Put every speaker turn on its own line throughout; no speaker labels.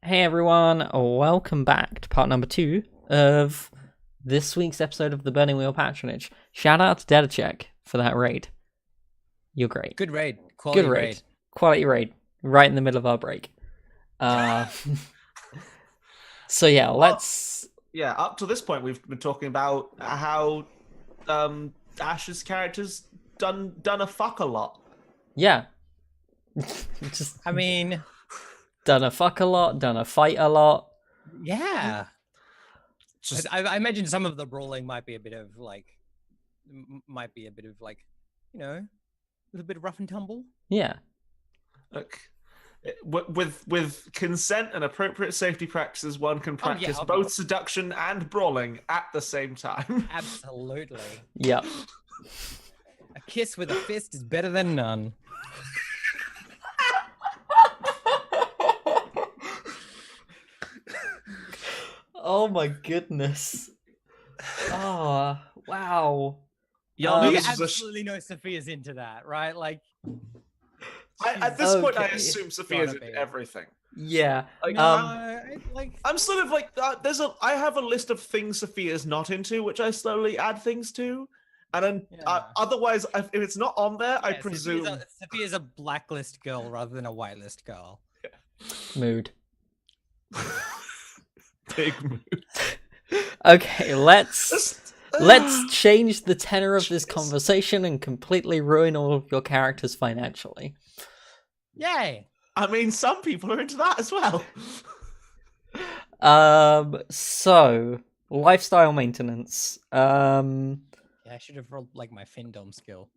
Hey everyone, welcome back to part number 2 of this week's episode of the Burning Wheel Patronage. Shout out to dell'Arte for that raid. You're great.
Good raid. Quality
Good raid. Quality raid. Right in the middle of our break. So yeah, let's...
Yeah, up to this point we've been talking about how Ash's character's done a fuck a lot.
Yeah. Just done a fuck a lot, done a fight a lot.
Yeah. I imagine some of the brawling might be a bit of like, you know, a little bit rough and tumble.
Yeah.
Look, with consent and appropriate safety practices, one can practice both seduction and brawling at the same time.
Absolutely.
Yep.
A kiss with a fist is better than none.
Oh my goodness. Oh, wow.
You absolutely know Sophia's into that, right? Like,
at this point, I assume Sophia's into everything.
Yeah.
I'm sort of like, I have a list of things Sophia's not into, which I slowly add things to. And then otherwise, if it's not on there, I presume...
Sophia's a blacklist girl rather than a whitelist girl.
Yeah.
Mood.
Big mood.
Okay, let's change the tenor of this conversation and completely ruin all of your characters financially.
Yay!
I mean, some people are into that as well.
So lifestyle maintenance.
Yeah, I should have rolled like my Findom skill.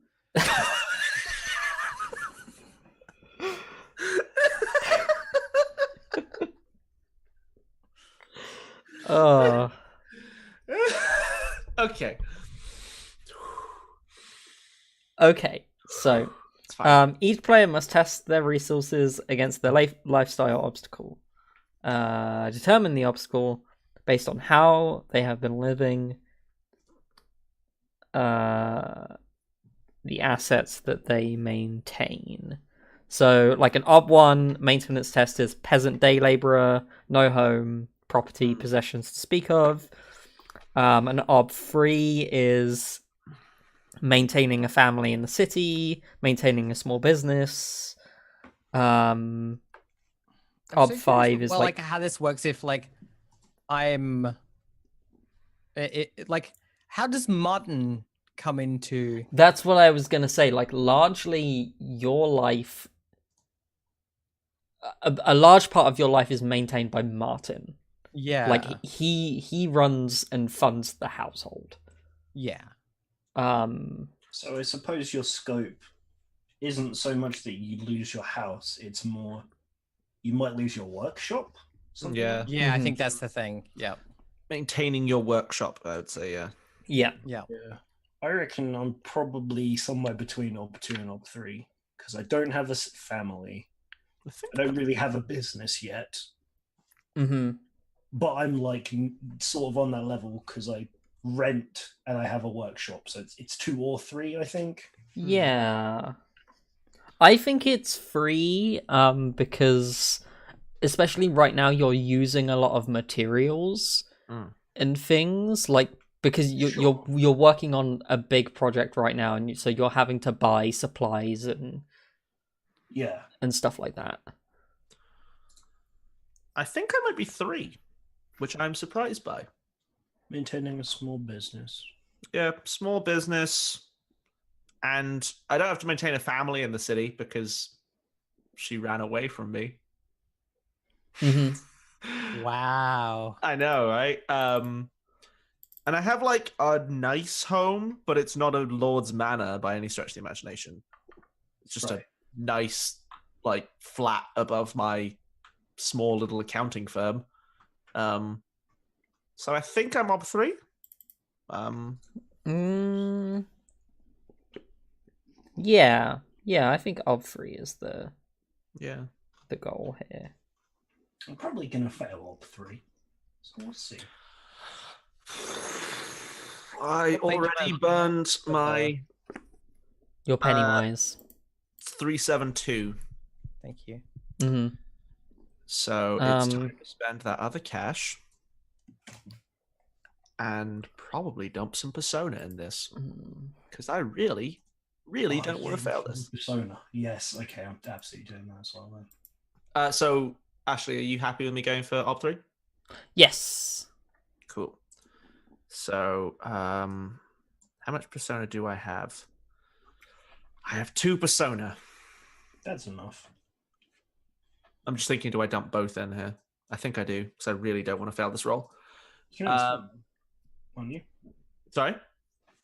Oh.
Okay.
Okay, so each player must test their resources against their lifestyle obstacle. Determine the obstacle based on how they have been living, the assets that they maintain. So, like an Ob 1 maintenance test is peasant day labourer, no home, property, possessions to speak of. An Ob 3 is maintaining a family in the city, maintaining a small business. Ob 5 is
like how this works if like I'm like how does Martin come into...
That's what I was gonna say. Like, largely your life, a large part of your life is maintained by Martin.
Yeah,
like he runs and funds the household.
Yeah.
So I suppose your scope isn't so much that you lose your house, it's more you might lose your workshop.
Yeah.
Yeah, I think that's the thing. Yeah.
Maintaining your workshop, I would say, yeah.
Yeah.
I reckon I'm probably somewhere between Ob 2 and Ob 3 because I don't have a family. I don't really have a business yet.
Mm-hmm.
But I'm like sort of on that level because I rent and I have a workshop, so it's 2 or 3, I think.
Yeah, I think it's 3 because especially right now you're using a lot of materials and things, like because you're working on a big project right now, and so you're having to buy supplies and stuff like that.
I think I might be 3. Which I'm surprised by.
Maintaining a small business.
Yeah, small business. And I don't have to maintain a family in the city because she ran away from me.
Mm-hmm.
Wow.
I know, right? And I have like a nice home, but it's not a lord's manor by any stretch of the imagination. It's just a nice, like, flat above my small little accounting firm. So I think I'm Ob 3.
Yeah, I think Ob 3 is the goal here.
I'm probably gonna fail Ob 3, so we'll see.
I already burned
your Pennywise
372.
Thank you.
Mm-hmm.
So it's time to spend that other cash and probably dump some persona in this because I really don't want to fail this.
Persona. Yes. Okay, I'm absolutely doing that as well then.
So Ashley, are you happy with me going for Op 3?
Yes.
Cool. So how much persona do I have? I have 2 persona.
That's enough.
I'm just thinking, do I dump both in here? I think I do, because I really don't want to fail this roll.
You can only spend one, on you.
Sorry?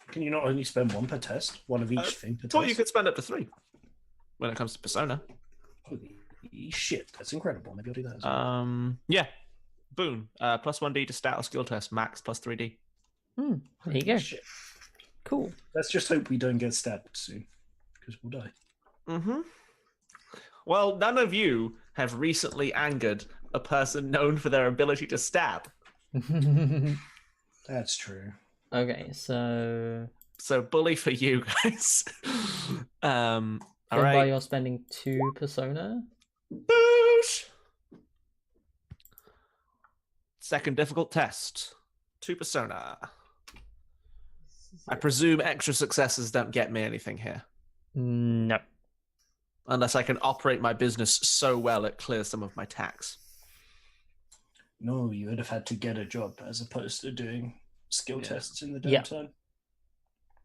Can you not only spend 1 per test? One of each thing per
I thought
test?
you could spend up to 3 when it comes to persona.
Holy shit, that's incredible. Maybe I'll do that as well.
Yeah. Boon. Plus 1d to stat or skill test, max plus 3d.
There you go.
Shit.
Cool.
Let's just hope we don't get stabbed soon, because we'll die.
Mm-hmm. Well, none of you have recently angered a person known for their ability to stab.
That's true.
Okay, so
bully for you guys. All
then
right.
while you're spending 2 persona.
Boosh! Second difficult test. 2 persona. I presume extra successes don't get me anything here.
No.
Unless I can operate my business so well it clears some of my tax.
No, you would have had to get a job as opposed to doing skill tests in the
Yeah.
downtime.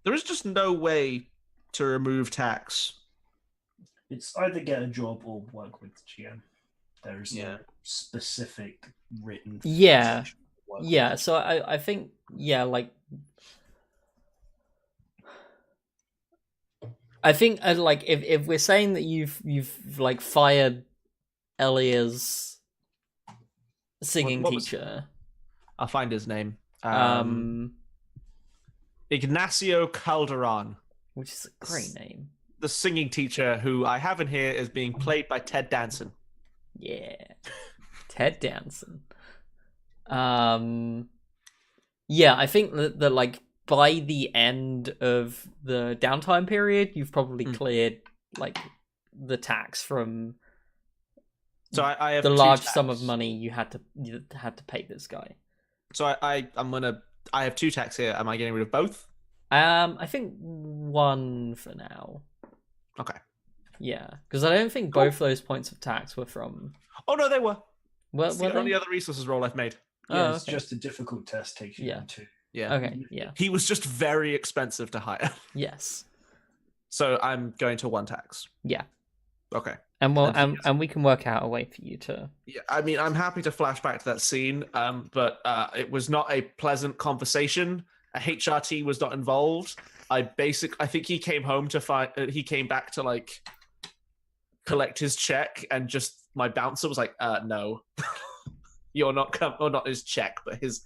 There is just no way to remove tax.
It's either get a job or work with GM. There is no
Yeah.
specific written.
Yeah.
position to work
Yeah,
with.
so I think like I think like if we're saying that you've like fired Elia's singing
What was-
teacher,
I'll find his name.
which
Ignacio Calderon,
is a great name.
the singing teacher who I have in here is being played by Ted Danson.
Yeah. Ted Danson. Yeah, I think that like by the end of the downtime period, you've probably cleared like the tax from
So I have
the
2
large
tax.
sum of money you had to pay this guy.
So I have 2 tax here. Am I getting rid of both?
I think 1 for now.
Okay.
Yeah, because I don't think both those points of tax were from.
Oh no, they were.
Were
It's the
they?
only other resources roll I've made.
Yeah,
Oh,
it's
okay.
just a difficult test takes you
Yeah.
to.
Yeah.
Okay. Yeah.
He was just very expensive to hire.
Yes.
So I'm going to 1 tax.
Yeah.
Okay.
And we'll
And
and we can work out a way for you to.
Yeah, I mean, I'm happy to flash back to that scene, but it was not a pleasant conversation. A HRT was not involved. I think he came home to find. He came back to like collect his check, and just my bouncer was like, "No, you're not or not his check, but his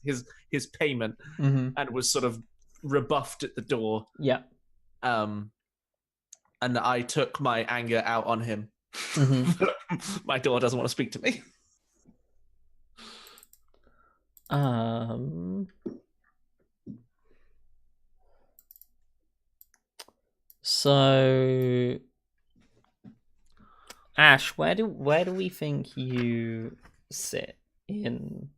payment," and was sort of rebuffed at the door.
Yeah.
And I took my anger out on him. My door doesn't want to speak to me.
So Ash, where do we think you sit in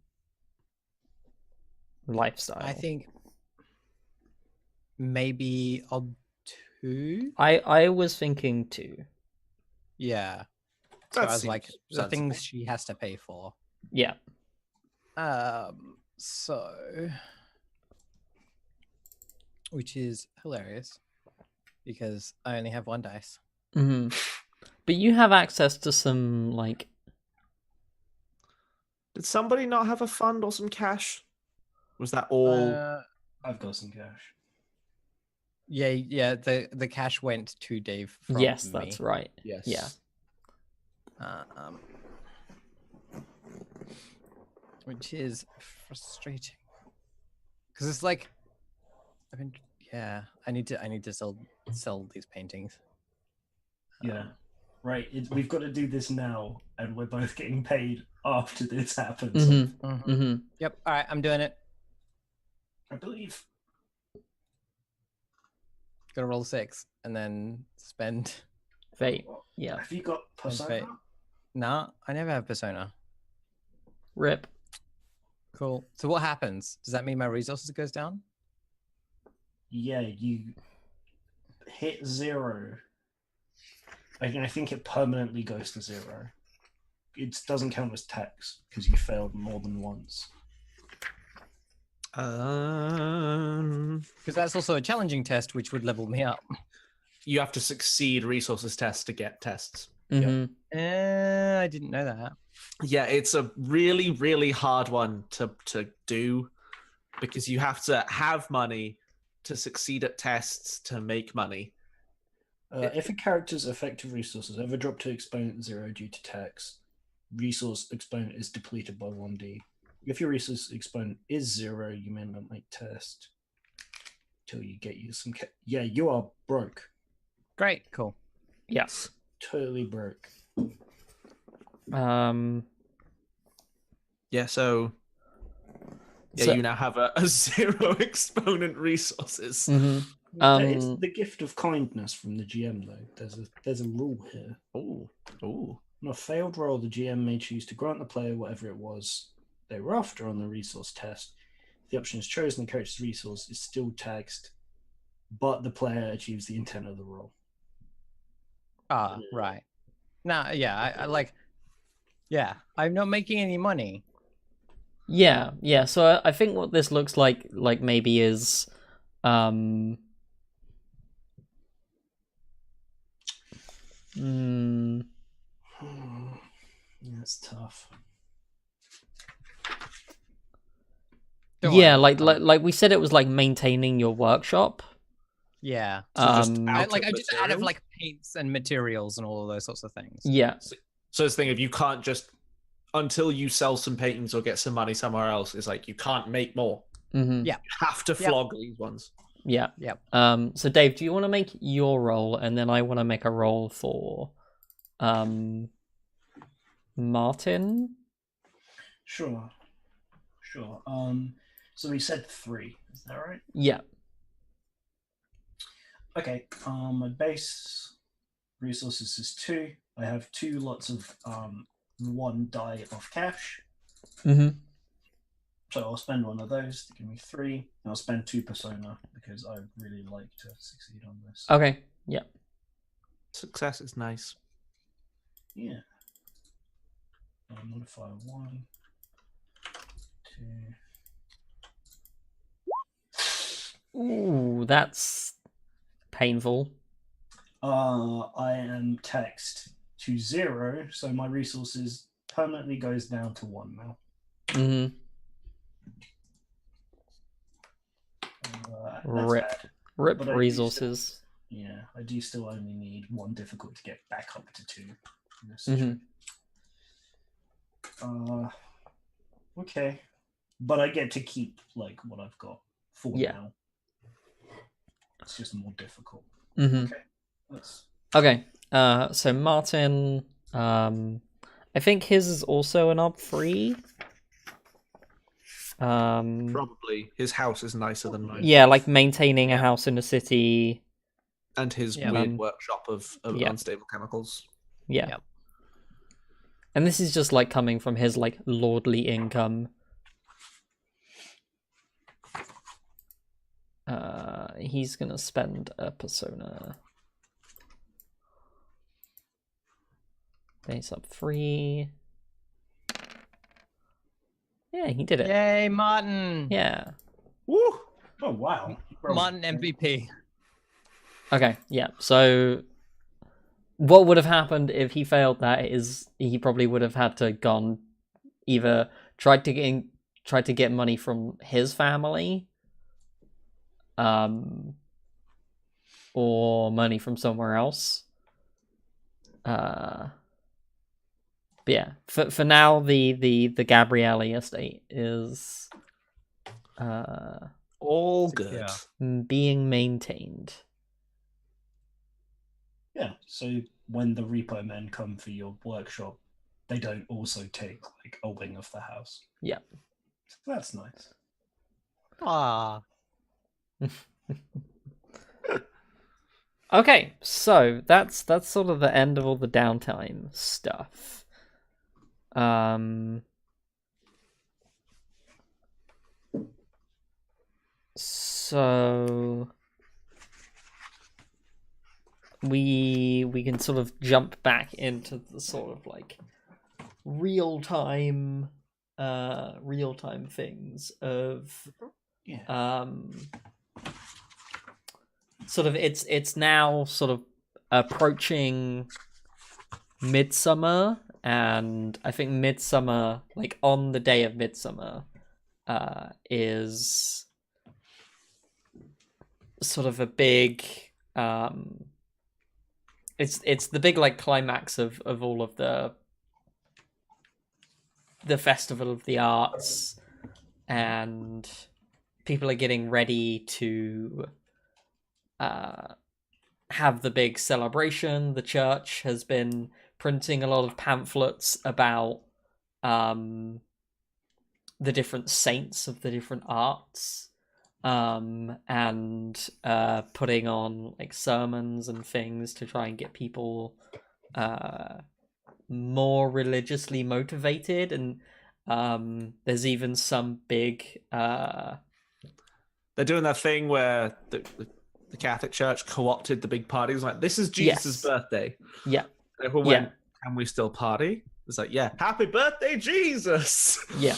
lifestyle?
I think maybe Ob 2.
I was thinking 2.
Yeah. So
That
I was like
seems
the
sensible.
things she has to pay for.
Yeah.
So which is hilarious because I only have 1 dice.
But you have access to some like.
Did somebody not have a fund or some cash? Was that all?
I've got some cash.
Yeah. The cash went to Dave. From
Yes,
me.
that's right.
Yes.
Yeah.
Which is frustrating because it's like, I need to sell these paintings.
Yeah, right. We've got to do this now, and we're both getting paid after this happens.
Yep. All right, I'm doing it.
I believe.
Gonna roll 6 and then spend.
Fate. Yeah.
Have you got persona?
Nah, I never have persona.
Rip.
Cool. So what happens? Does that mean my resources goes down?
Yeah, you hit 0. I think it permanently goes to 0. It doesn't count as tax because you failed more than once.
Because that's also a challenging test, which would level me up.
You have to succeed resources tests to get tests.
Mhm.
I didn't know that.
Yeah, it's a really, really hard one to do because you have to have money to succeed at tests to make money.
If a character's effective resources ever drop to exponent 0 due to tax, resource exponent is depleted by 1d. If your resource exponent is 0, you may not make test till you get you some. Yeah, you are broke.
Great. Cool.
Yes.
Totally broke.
Yeah, so you now have a 0 exponent resources.
Mhm.
It's the gift of kindness from the GM, though. There's a rule here.
Ooh.
On a failed roll, the GM may choose to grant the player whatever it was they were after on the resource test. If the option is chosen, the character's resource is still taxed, but the player achieves the intent of the roll.
Ah, right. Now, yeah, I like. Yeah, I'm not making any money.
Yeah. So I think what this looks like maybe is,
That's tough.
Don't
yeah,
worry.
like we said, it was like maintaining your workshop.
Yeah.
just
I
out
just out of
materials?
like paints and materials and all of those sorts of things.
Yeah.
So it's the thing if you can't just until you sell some paintings or get some money somewhere else, it's like you can't make more.
Mm-hmm.
Yeah.
You have to flog these ones.
Yeah.
Yep.
So Dave, do you want to make your roll, and then I want to make a roll for, Martin?
Sure. So we said 3. Is that right?
Yeah.
Okay. My base resources is 2. I have 2 lots of 1 die of cash.
Mm-hmm.
So I'll spend one of those to give me 3. And I'll spend 2 persona because I really like to succeed on this.
Okay. Yeah.
Success is nice.
Yeah. I'll modify 1, 2.
Ooh, that's painful.
I am taxed to 0, so my resources permanently goes down to 1 now.
Mm-hmm. Rip
But I do
resources.
Yeah, I do still only need 1 difficult to get back up to 2. In this
Mhm.
situation. Okay, but I get to keep like what I've got for now. It's just more difficult.
Mm-hmm.
Okay,
Okay. So Martin, I think his is also an ob 3.
Probably his house is nicer than mine.
Yeah, like maintaining a house in a city.
And his weird workshop of unstable chemicals.
Yeah.
Yep.
And this is just like coming from his like lordly income. He's gonna spend a persona. Base up 3. Yeah, he did it.
Yay, Martin!
Yeah.
Woo!
Oh wow,
Martin MVP.
Okay, yeah. So what would have happened if he failed that is he probably would have had to gone either tried to get money from his family, or money from somewhere else. But yeah, for now the Gabriele estate is
all good.
Being maintained.
Yeah, so when the repo men come for your workshop, they don't also take like a wing of the house.
Yeah.
So that's nice.
Ah.
Okay, so that's sort of the end of all the downtime stuff. So we can sort of jump back into the sort of like real-time things of
Yeah.
sort of it's now sort of approaching midsummer, and I think midsummer, like on the day of midsummer, is sort of a big it's the big like climax of all of the festival of the arts, and people are getting ready to have the big celebration. The church has been printing a lot of pamphlets about the different saints of the different arts, and putting on like sermons and things to try and get people more religiously motivated. And there's even some big
They're doing that thing where the Catholic Church co-opted the big party. It was like, this is Jesus'
Yes.
birthday.
yeah
And everyone
Yeah.
went, can we still party? It's like, yeah, happy birthday, Jesus.
Yeah,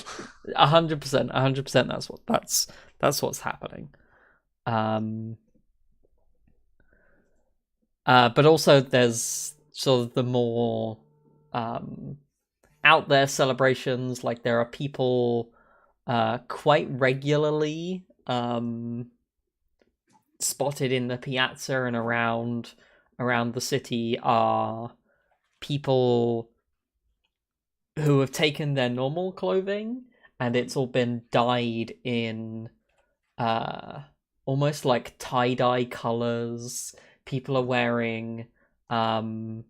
100%. That's what's happening. But also there's sort of the more out there celebrations. Like there are people quite regularly spotted in the piazza and around the city are people who have taken their normal clothing and it's all been dyed in almost like tie-dye colors. People are wearing like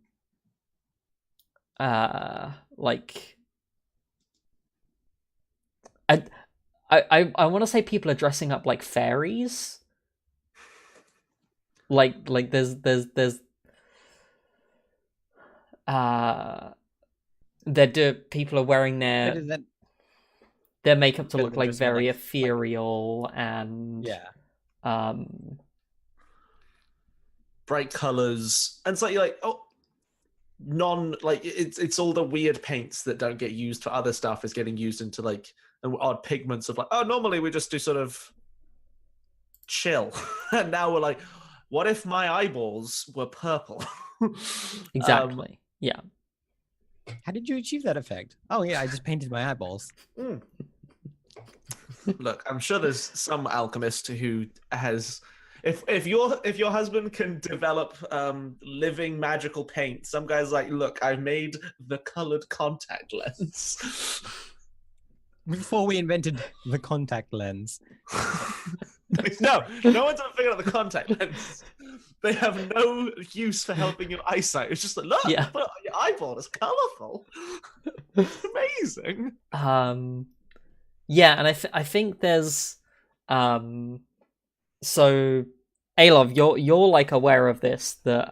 I want to say people are dressing up like fairies. Like there's people are wearing
Where does that?
their makeup to
Because
look
they're
like
dressing up
very
like-
ethereal and
Yeah.
Bright colors. And it's like, you're like, oh, it's all the weird paints that don't get used for other stuff is getting used into like odd pigments of like, oh, normally we just do sort of chill. And now we're like, what if my eyeballs were purple?
exactly. Yeah.
How did you achieve that effect? Oh yeah, I just painted my eyeballs.
Look, I'm sure there's some alchemist who has if your husband can develop living magical paint, some guy's like, look, I made the colored contact lens.
Before we invented the contact lens.
No one's ever figured out the contact lens. They have no use for helping your eyesight. It's just like, look,
Yeah.
put it on your eyeball, it's colorful. It's amazing.
Yeah, and I think there's so Alov, you're like aware of this, that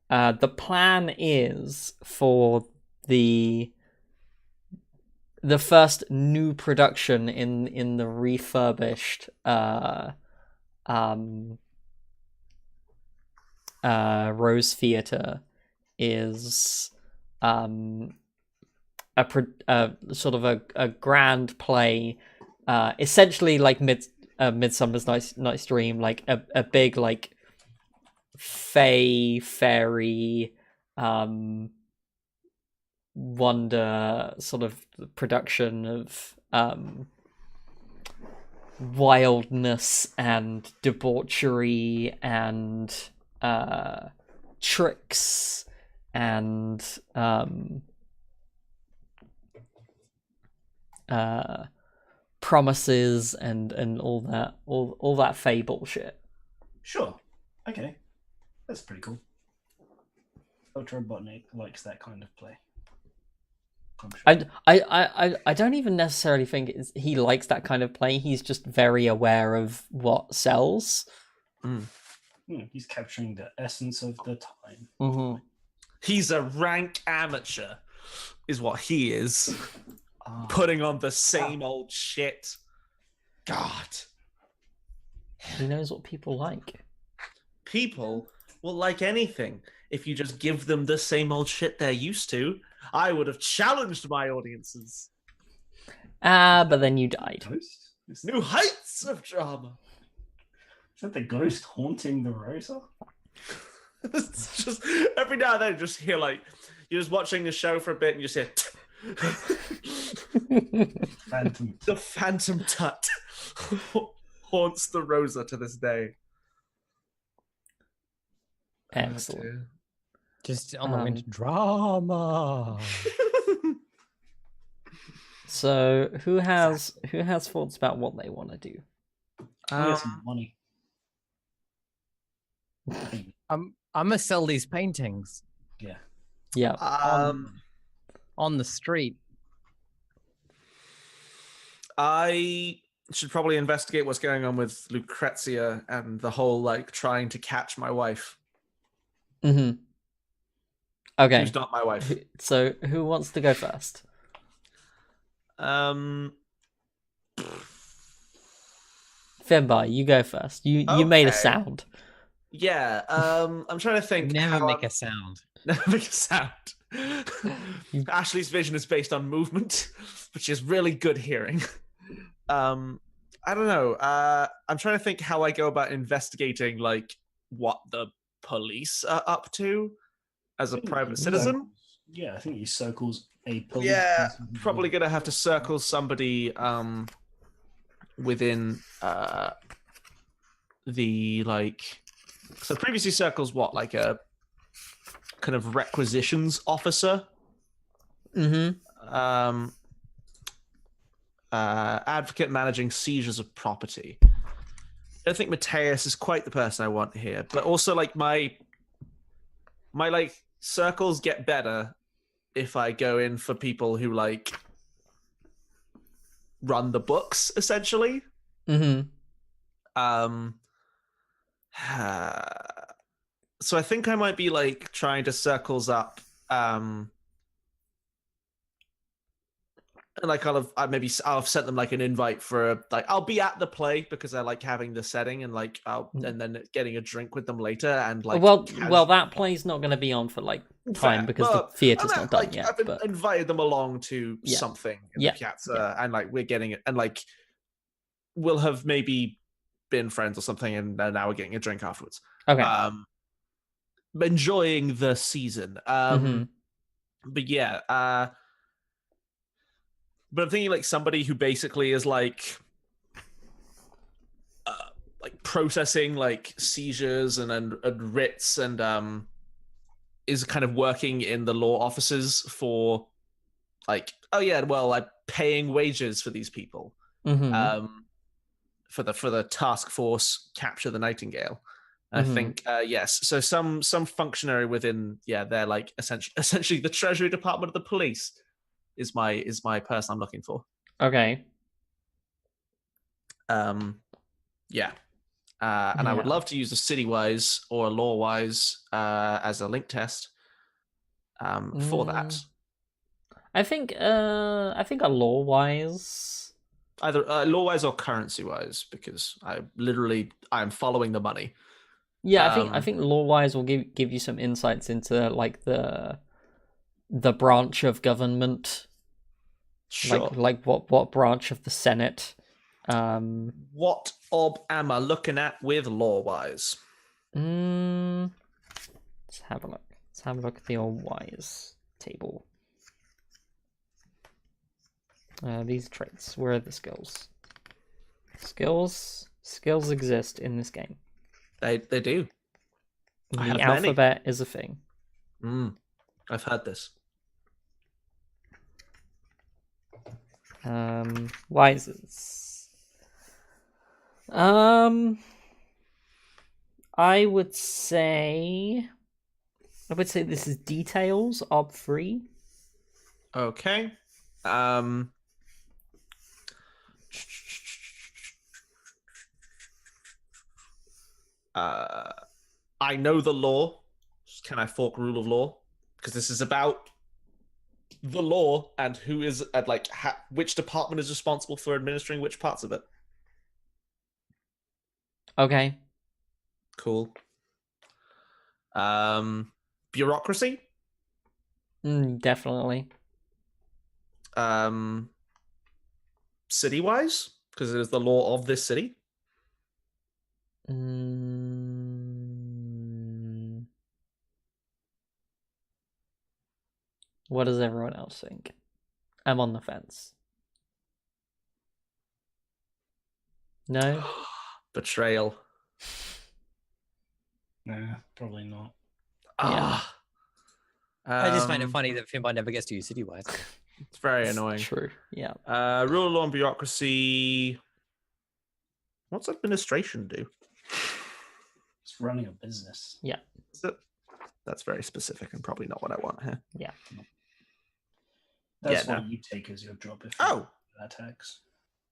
the plan is for the first new production in the refurbished Rose Theatre is sort of a grand play, essentially like Midsummer's Night's Dream, like a big like fairy wonder sort of production of wildness and debauchery and tricks and promises and all that fey bullshit.
Sure. Okay. That's pretty cool. Dr. Robotnik likes that kind of play. I'm sure.
I don't even necessarily think he likes that kind of play. He's just very aware of what sells.
He's capturing the essence of the time.
Mm-hmm.
He's a rank amateur, is what he is. Putting on the same old shit. God.
He knows what people like.
People will like anything if you just give them the same old shit they're used to. I would have challenged my audiences.
But then you died.
Ghost?
It's new heights of drama.
Is that the ghost haunting the Rosa?
It's just every now and then, you just hear like you're just watching the show for a bit, and you just hear
Phantom.
the Phantom Tut haunts the Rosa to this day.
Excellent.
Just on the wind. Drama.
So who has thoughts about what they want to do?
Get some money.
I'm gonna sell these paintings
Yeah.
Yeah.
on the street.
I should probably investigate what's going on with Lucrezia and the whole like trying to catch my wife.
Mm-hmm. Okay.
Who's not my wife.
So who wants to go first? Finbar, you go first. You made a
Okay.
sound.
Yeah. I'm trying to think.
Never
how
make
I'm-
a sound.
Never make a sound. Ashley's vision is based on movement, but she has really good hearing. I don't know. I'm trying to think how I go about investigating like what the police are up to as a private citizen.
Yeah, I think he circles a police.
Yeah,
person.
probably gonna have to circle somebody within the like. So previously circles what, like a kind of requisitions officer.
Mm-hmm.
Advocate managing seizures of property. I don't think Mateus is quite the person I want here, but also like my like circles get better if I go in for people who like run the books essentially.
Mm-hmm.
So I think I might be like trying to circles up and like I'll have sent them like an invite for like I'll be at the play because I like having the setting and like and then getting a drink with them later and like
well that play's not going to be on for like time
Fair.
because
Well,
the theatre's
and
not done
like,
yet.
I've
But
invited them along to
Yeah.
something in
Yeah.
the Piazza,
Yeah.
and like we're getting it, and like we'll have maybe been friends or something, and now we're getting a drink afterwards.
okay.
Enjoying the season.
Mhm.
But yeah, but I'm thinking like somebody who basically is like processing like seizures and writs and is kind of working in the law offices for like, oh yeah, well, I'm paying wages for these people.
Mhm.
For the task force capture the Nightingale. I
Mhm.
think yes. So some functionary within they're like essentially the Treasury Department of the police is my person I'm looking for.
Okay.
Yeah. And I would
Yeah.
love to use a city-wise or a law-wise as a link test for that.
I think a law wise.
Either law-wise or currency-wise, because I'm following the money.
Yeah, I think law wise will give you some insights into like the branch of government.
Sure.
Like what branch of the Senate.
What am I looking at with law-wise?
Let's have a look. Let's have a look at the all wise table. These traits. Where are the skills? Skills exist in this game.
They do. I have
The
many.
alphabet is a thing.
I've heard this.
Wises. I would say this is details ob 3.
Okay. I know the law. Can I fork rule of law? Because this is about the law and who is at which department is responsible for administering which parts of it.
Okay.
Cool. Bureaucracy.
Definitely.
City-wise, because it is the law of this city.
What does everyone else think? I'm on the fence. No?
Betrayal.
Nah, probably not.
Ah.
I just find it funny that Finbar never gets to use Citywide.
It's very annoying.
True. Yeah.
Rule of law and bureaucracy. What's administration do?
It's running a business.
Yeah.
That's very specific and probably not what I want here.
Yeah.
That's
Yeah,
what
no.
you take as your job if
Oh.
you tax.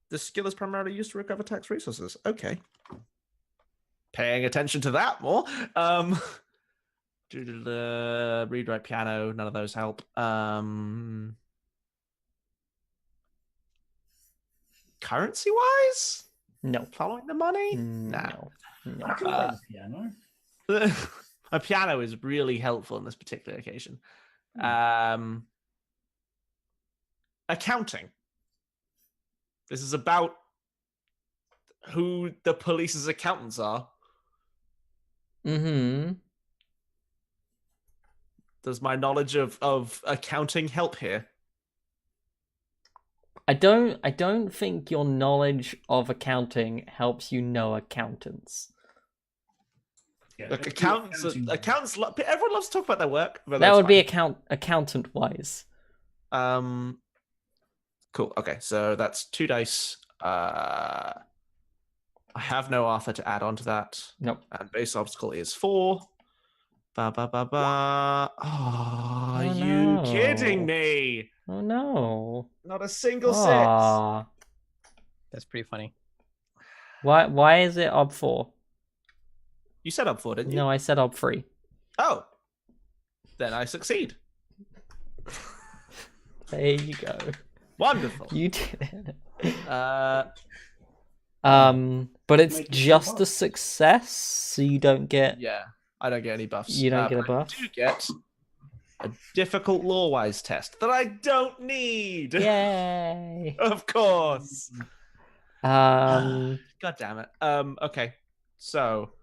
This skill is primarily used to recover tax resources. Okay. Paying attention to that more. Read, write, piano. None of those help. Currency wise?
No.
Following the money?
No.
I can play the piano.
A piano is really helpful in this particular occasion. Accounting. This is about who the police's accountants are. Does my knowledge of accounting help here?
I don't think your knowledge of accounting helps you know accountants.
Yeah,
Look,
if
accountants.
you're accounting-
Everyone loves to talk about their work. But
That
that's
would be
fine.
accountant wise.
Cool. Okay, so that's 2 dice. I have no Arthur to add on to that.
Nope.
And base obstacle is 4. Ba ba ba ba. Oh, are you
no.
kidding me?
Oh no.
Not a single 6.
Aw.
That's pretty funny.
Why is it ob 4?
You said up 4, didn't you?
No, I said ob 3.
Oh. Then I succeed.
There you go.
Wonderful.
You did it. But it's
Make it
just
so
a success, so you don't get
Yeah, I don't get any buffs.
You don't get a
but
buff?
I do get a difficult lore-wise test that I don't need.
Yay.
Of course.
Um
God damn it. Okay. So,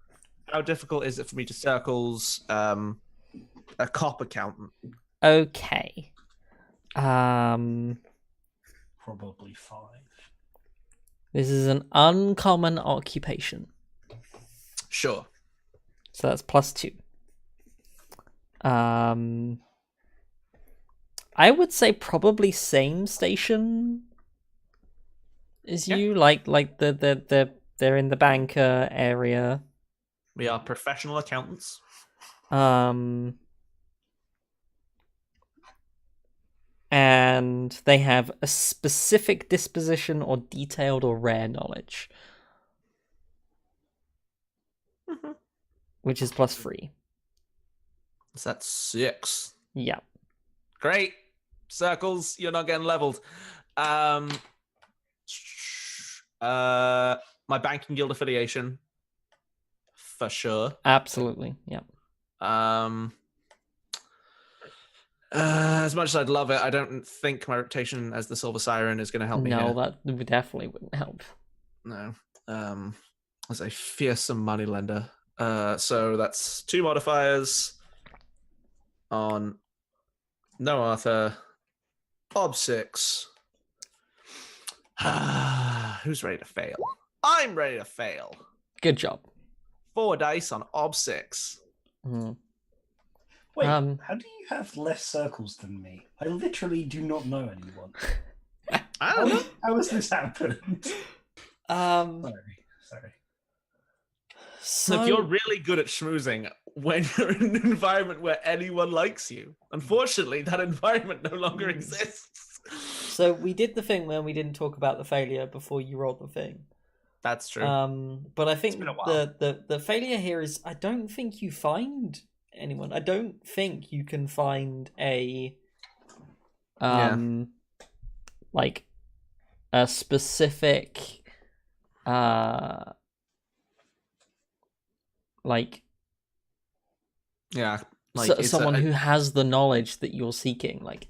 how difficult is it for me to circles a cop accountant?
okay.
Probably 5.
This is an uncommon occupation.
Sure.
So that's +2. I would say probably same station as you, like they're in the banker area.
We are professional accountants.
And they have a specific disposition or detailed or rare knowledge, which is +3.
So that's 6.
Yeah.
Great. Circles, you're not getting leveled. My banking guild affiliation. For sure.
Absolutely. Yeah.
As much as I'd love it, I don't think my reputation as the Silver Siren is going to help me
No,
here.
that definitely wouldn't help.
No. As a fearsome moneylender. So that's 2 modifiers on no Arthur. Ob 6. Who's ready to fail? I'm ready to fail.
Good job.
4 dice on Ob 6.
Mhm.
Wait,
Um,
how do you have less circles than me? I literally do not know anyone.
I don't know.
How has this happened? Sorry.
So
Look, you're really good at schmoozing when you're in an environment where anyone likes you. Unfortunately, that environment no longer exists.
So we did the thing where we didn't talk about the failure before you rolled the thing.
That's true.
But I think
been a while.
the failure here is I don't think you find anyone. I don't think you can find a like a specific like
Yeah, like it's
someone who has the knowledge that you're seeking. Like,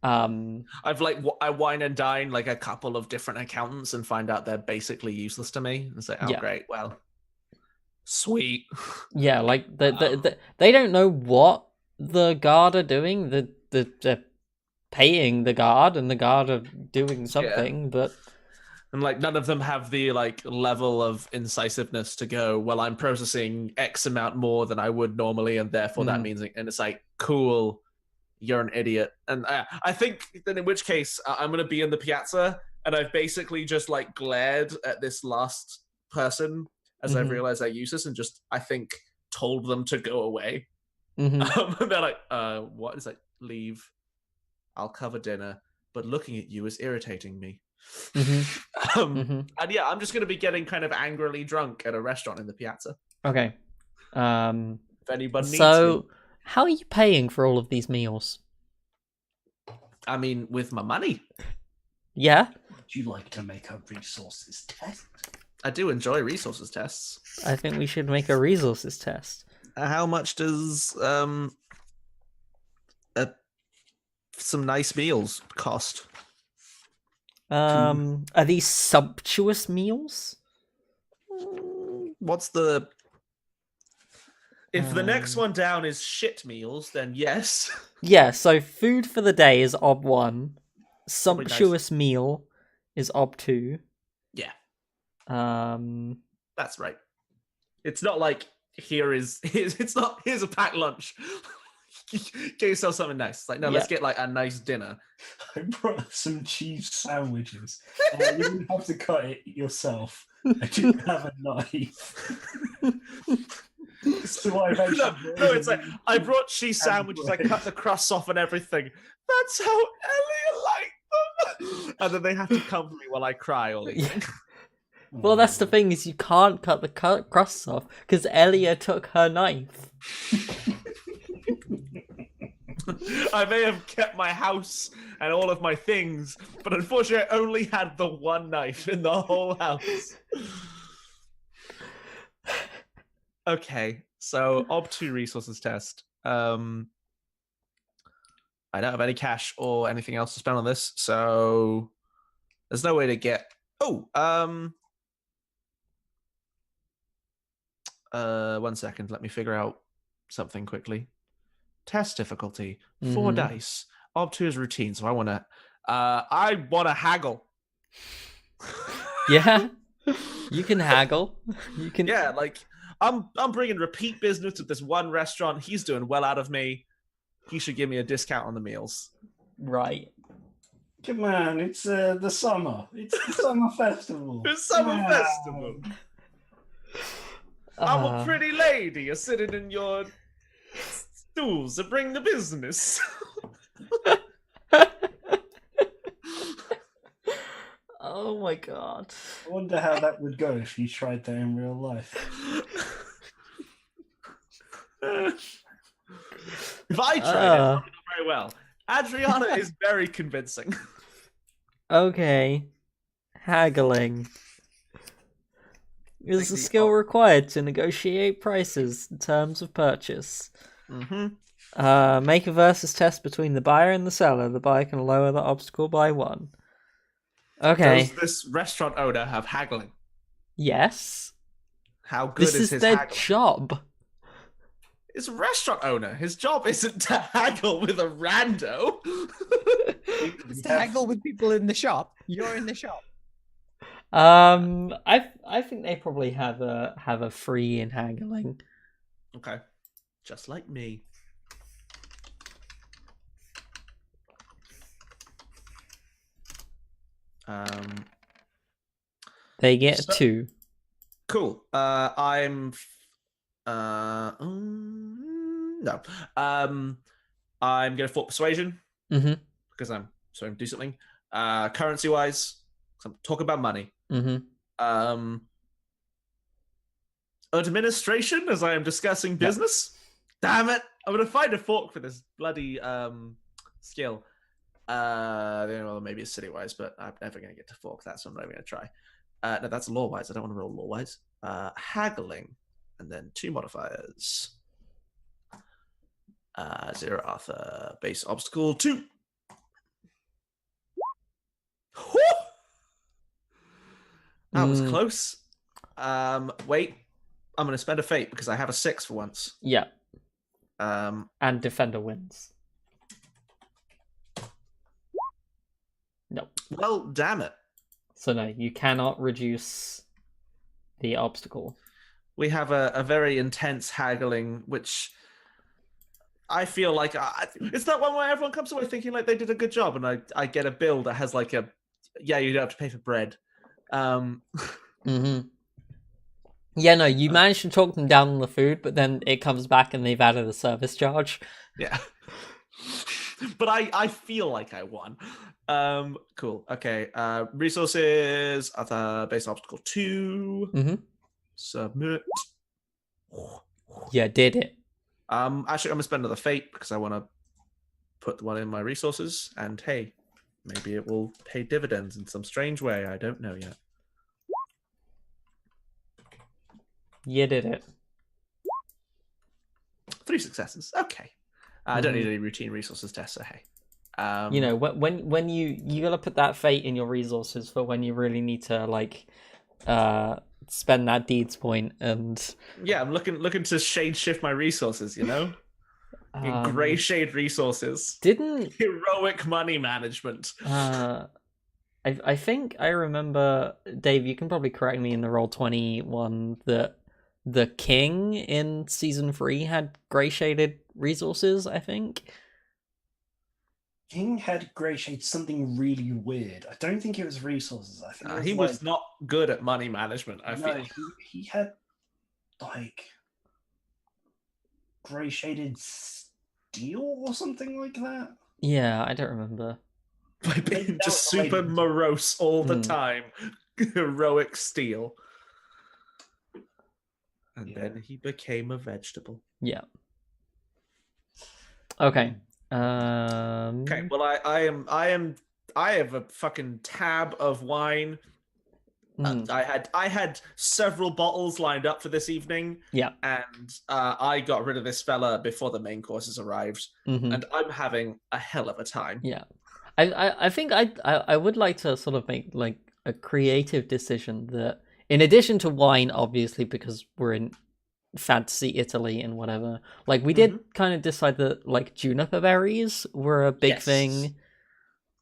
I've like I wine and dine like a couple of different accountants and find out they're basically useless to me. And say, oh
Yeah.
great, well, sweet.
yeah, like they don't know what the guard are doing. They're paying the guard, and the guard are doing something, but
And like none of them have the like level of incisiveness to go, well, I'm processing X amount more than I would normally, and therefore that means, and it's like, cool, you're an idiot. And I think then in which case I'm gonna be in the Piazza, and I've basically just like glared at this last person as I've realized they're useless, and just I think told them to go away. And they're like, what? It's like, leave. I'll cover dinner, but looking at you is irritating me. And yeah, I'm just going to be getting kind of angrily drunk at a restaurant in the Piazza.
Okay.
If anybody needs
So,
me.
how are you paying for all of these meals?
I mean, with my money.
Yeah?
Would you like to make a resources test?
I do enjoy resources tests.
I think we should make a resources test.
How much does some nice meals cost?
Are these sumptuous meals?
What's the... If the next one down is shit meals, then yes.
Yeah, so food for the day is ob 1. Sumptuous meal is ob 2.
Yeah.
That's
right. It's not like here's a packed lunch. Get yourself something nice. It's like, no, let's get like a nice dinner.
I brought some cheese sandwiches. You didn't have to cut it yourself. I didn't have a knife. So
no, it's like, I brought cheese sandwiches, I cut the crusts off and everything. That's how Elliot liked them. And then they have to cover me while I cry all evening.
Well, that's the thing, is you can't cut the crusts off because Elia took her knife.
I may have kept my house and all of my things, but unfortunately I only had the one knife in the whole house. Okay, so Ob2 resources test. I don't have any cash or anything else to spend on this, so there's no way to get... one second, let me figure out something quickly. Test difficulty, 4 dice. Ob2 is routine, so I want to haggle.
Yeah, you can haggle. You can.
Yeah, like I'm bringing repeat business to this one restaurant. He's doing well out of me. He should give me a discount on the meals.
Right.
Come on, it's the summer. It's the summer festival.
It's summer festival. I'm a pretty lady. You're sitting in your stools to bring the business.
Oh my god.
I wonder how that would go if you tried that in real life.
If I tried it, not very well. Adriana is very convincing.
Okay. Haggling. Is a skill required to negotiate prices in terms of purchase. Make a versus test between the buyer and the seller. The buyer can lower the obstacle by 1. Okay.
Does this restaurant owner have haggling?
Yes.
How good
is
his
their
haggling?
job.
It's a restaurant owner. His job isn't to haggle with a rando.
It's to haggle with people in the shop. You're in the shop.
I think they probably have a free in haggling.
Okay. Just like me.
They get 2.
Cool. I'm no. I'm gonna fork persuasion. Because I'm so do something. Currency wise, I'm talking about money. Administration, as I am discussing business. Damn it! I'm gonna find a fork for this bloody skill. Well, maybe it's city wise, but I'm never gonna get to fork that, so I'm not even gonna try. No, that's law wise. I don't want to roll law wise. Haggling. and then 2 modifiers. 0 Arthur, base obstacle 2. That was close. Wait, I'm going to spend a fate because I have a 6 for once.
Yeah.
And
defender wins. No.
Well, damn it.
So no, you cannot reduce the obstacle.
We have a very intense haggling, which I feel like it's that one where everyone comes away thinking like they did a good job, and I get a bill that has like you don't have to pay for bread.
Mm-hmm. Yeah, no, you managed to talk them down on the food, but then it comes back and they've added a service charge.
Yeah. But I feel like I won. Cool. Okay. Resources at the base obstacle 2.
Mm-hmm.
Submit.
Yeah, did it.
Actually, I'm gonna spend another fate because I want to put one in my resources, and hey, maybe it will pay dividends in some strange way. I don't know yet.
You did it.
3 successes. Okay. I don't need any routine resources tests, so hey.
You know, when you gotta put that fate in your resources for when you really need to like spend that deeds point. And
yeah, I'm looking to shade shift my resources, you know. Gray shade resources.
Didn't
heroic money management.
I think I remember, Dave, you can probably correct me in the Roll20 one, that the king in season 3 had gray shaded resources, I think.
King had gray shade something really weird. I don't think it was resources. I think it was
he was not good at money management. I feel
he had like gray shaded steel or something like that.
Yeah, I don't remember.
By being just super morose all the time. Heroic steel. And then he became a vegetable.
Yeah. Okay.
Okay, well I have a fucking tab of wine. I had several bottles lined up for this evening.
Yeah.
And I got rid of this fella before the main courses arrived. And I'm having a hell of a time.
Yeah. I think I would like to sort of make like a creative decision that, in addition to wine, obviously, because we're in fantasy Italy and whatever, like we did kind of decide that like juniper berries were a big thing.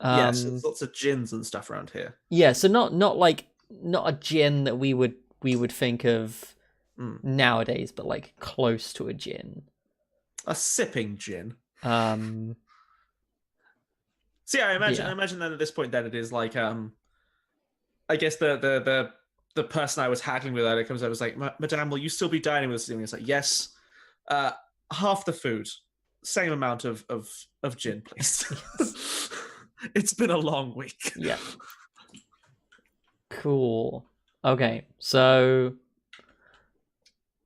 Yes, there's lots of gins and stuff around here.
Yeah, so not a gin that we would think of nowadays, but like close to a gin.
A sipping gin. See, I imagine then at this point that it is like I guess the person I was haggling with earlier comes over, was like, Madame, will you still be dining with us? And it's like, yes. Half the food, same amount of gin, please. It's been a long week.
Yeah. Cool. Okay, so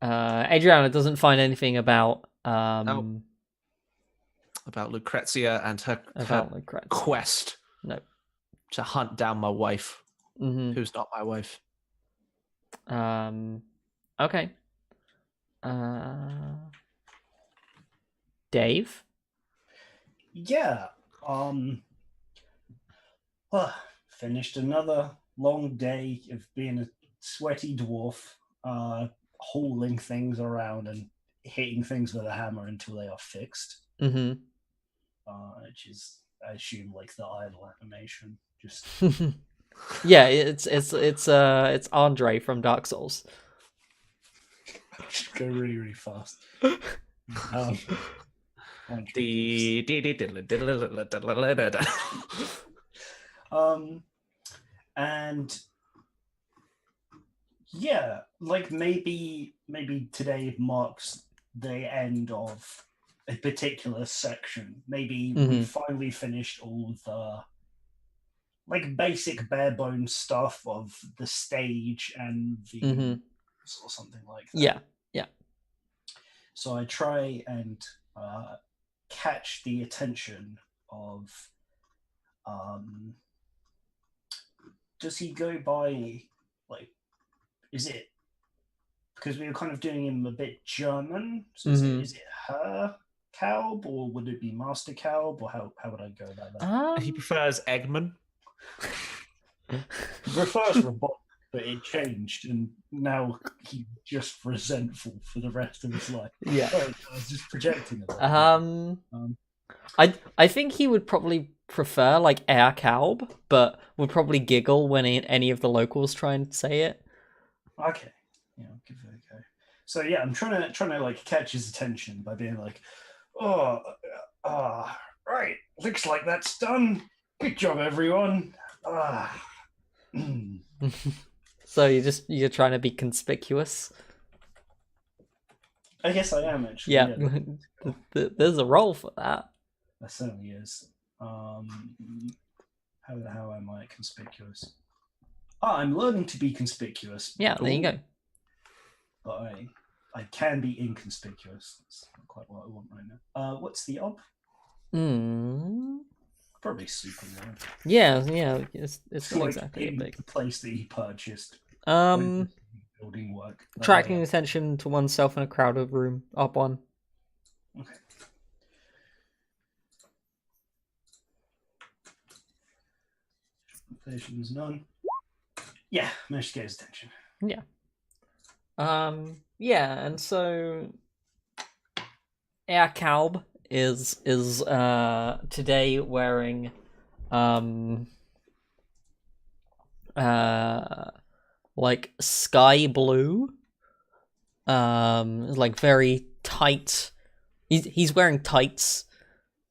Adriana doesn't find anything about
Lucrezia and her quest to hunt down my wife, who's not my wife.
Okay. Dave?
Yeah. Finished another long day of being a sweaty dwarf, hauling things around and hitting things with a hammer until they are fixed. Which is, I assume, like the idle animation. Just
yeah, it's Andre from Dark Souls.
Go really, really fast. And yeah, like maybe today marks the end of a particular section. Maybe we finally finished all the like basic bare bones stuff of the stage and the or something like that.
Yeah.
So I try and catch the attention of does he go by, like, is it because we were kind of doing him a bit German. So
Mhm.
is it her Kalb, or would it be Master Kalb, or how would I go about that?
He prefers Eggman.
He prefers Robot, but it changed, and now he's just resentful for the rest of his life.
Yeah.
Sorry, I was just projecting a little bit.
I think he would probably prefer like Air Kalb, but would probably giggle when any of the locals try and say it.
Okay, yeah, I'll give it a go. So yeah, I'm trying to like catch his attention by being like, oh, right, looks like that's done. Good job, everyone.
So you're trying to be conspicuous.
I guess I am actually.
Yeah, there's a role for that.
That certainly is. How am I conspicuous? I'm learning to be conspicuous.
Yeah, there you go.
But I can be inconspicuous. That's not quite what I want right now. What's the op? Probably super low.
Yeah, it's not
like
exactly a
in
big
the place that he purchased. Building work.
Attracting attention to oneself in a crowded room. Op 1.
Okay. Is none. Yeah, managed to get his attention.
Yeah. Yeah, and so Air Kalb is today wearing like sky blue, like very tight. He's wearing tights,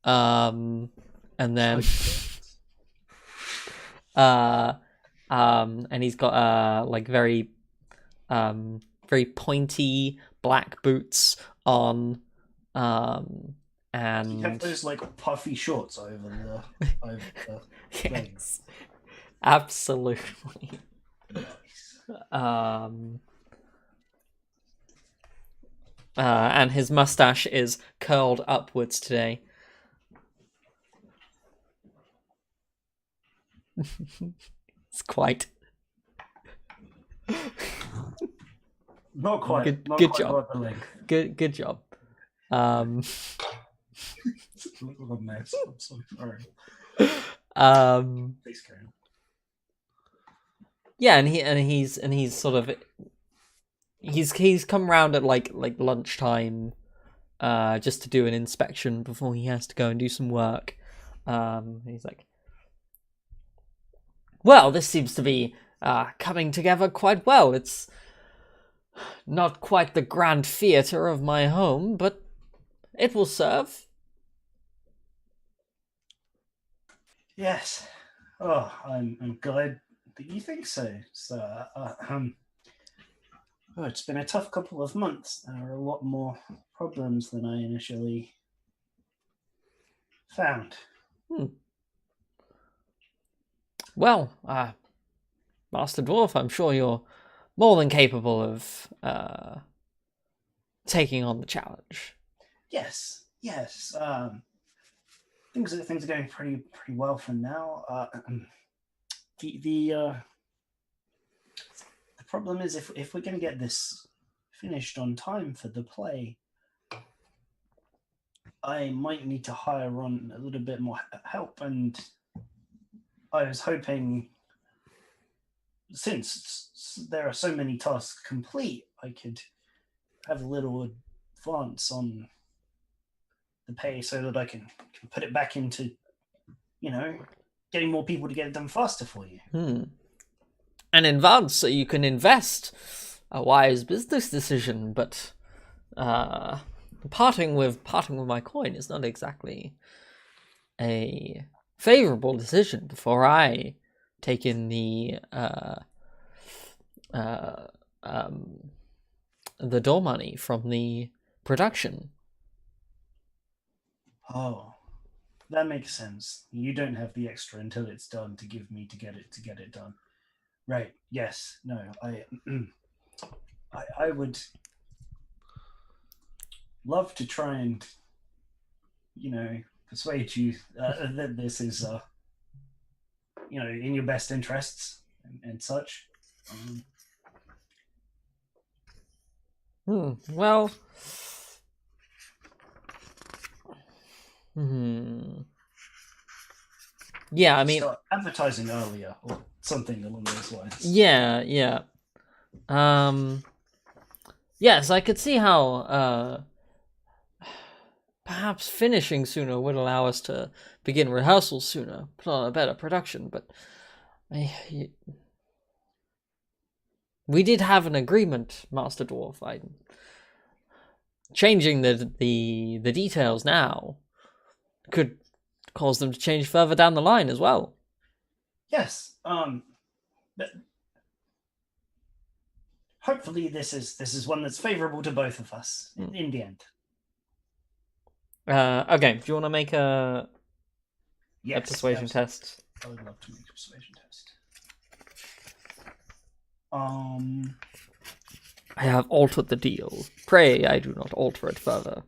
and then and he's got like very pointy black boots on, and
you have those like puffy shorts over the
yes, absolutely.
Nice.
And his mustache is curled upwards today. It's quite.
Not quite.
Good
quite
job.
the length.
Good job.
It's a little mess. I'm so sorry. Please carry on.
Yeah, and he's sort of he's come round at like lunchtime, just to do an inspection before he has to go and do some work. He's like, well, this seems to be coming together quite well. It's not quite the grand theatre of my home, but it will serve.
Yes. Oh, I'm glad that you think so. So, it's been a tough couple of months. There are a lot more problems than I initially found.
Well, Master Dwarf, I'm sure you're more than capable of taking on the challenge.
Yes. Things are going pretty well for now. The problem is if we're going to get this finished on time for the play, I might need to hire on a little bit more help, and I was hoping, since there are so many tasks complete, I could have a little advance on the pay so that I can put it back into, getting more people to get it done faster for you.
An advance so you can invest. A wise business decision, but parting with my coin is not exactly a favorable decision before I take in the door money from the production.
Oh, that makes sense. You don't have the extra until it's done to give me to get it done. Right. Yes. No. I would love to try and, persuade you that this is, in your best interests and such.
Well. Yeah, I mean,
Start advertising earlier or something along those lines.
yeah. Yes, I could see how perhaps finishing sooner would allow us to begin rehearsals sooner, put on a better production, but we did have an agreement, Master Dwarf. Changing the details now could cause them to change further down the line as well.
Yes. But hopefully this is one that's favourable to both of us in the end.
Okay, do you want to make a persuasion
absolutely.
test?
I would love to make a persuasion test.
I have altered the deal. Pray I do not alter it further.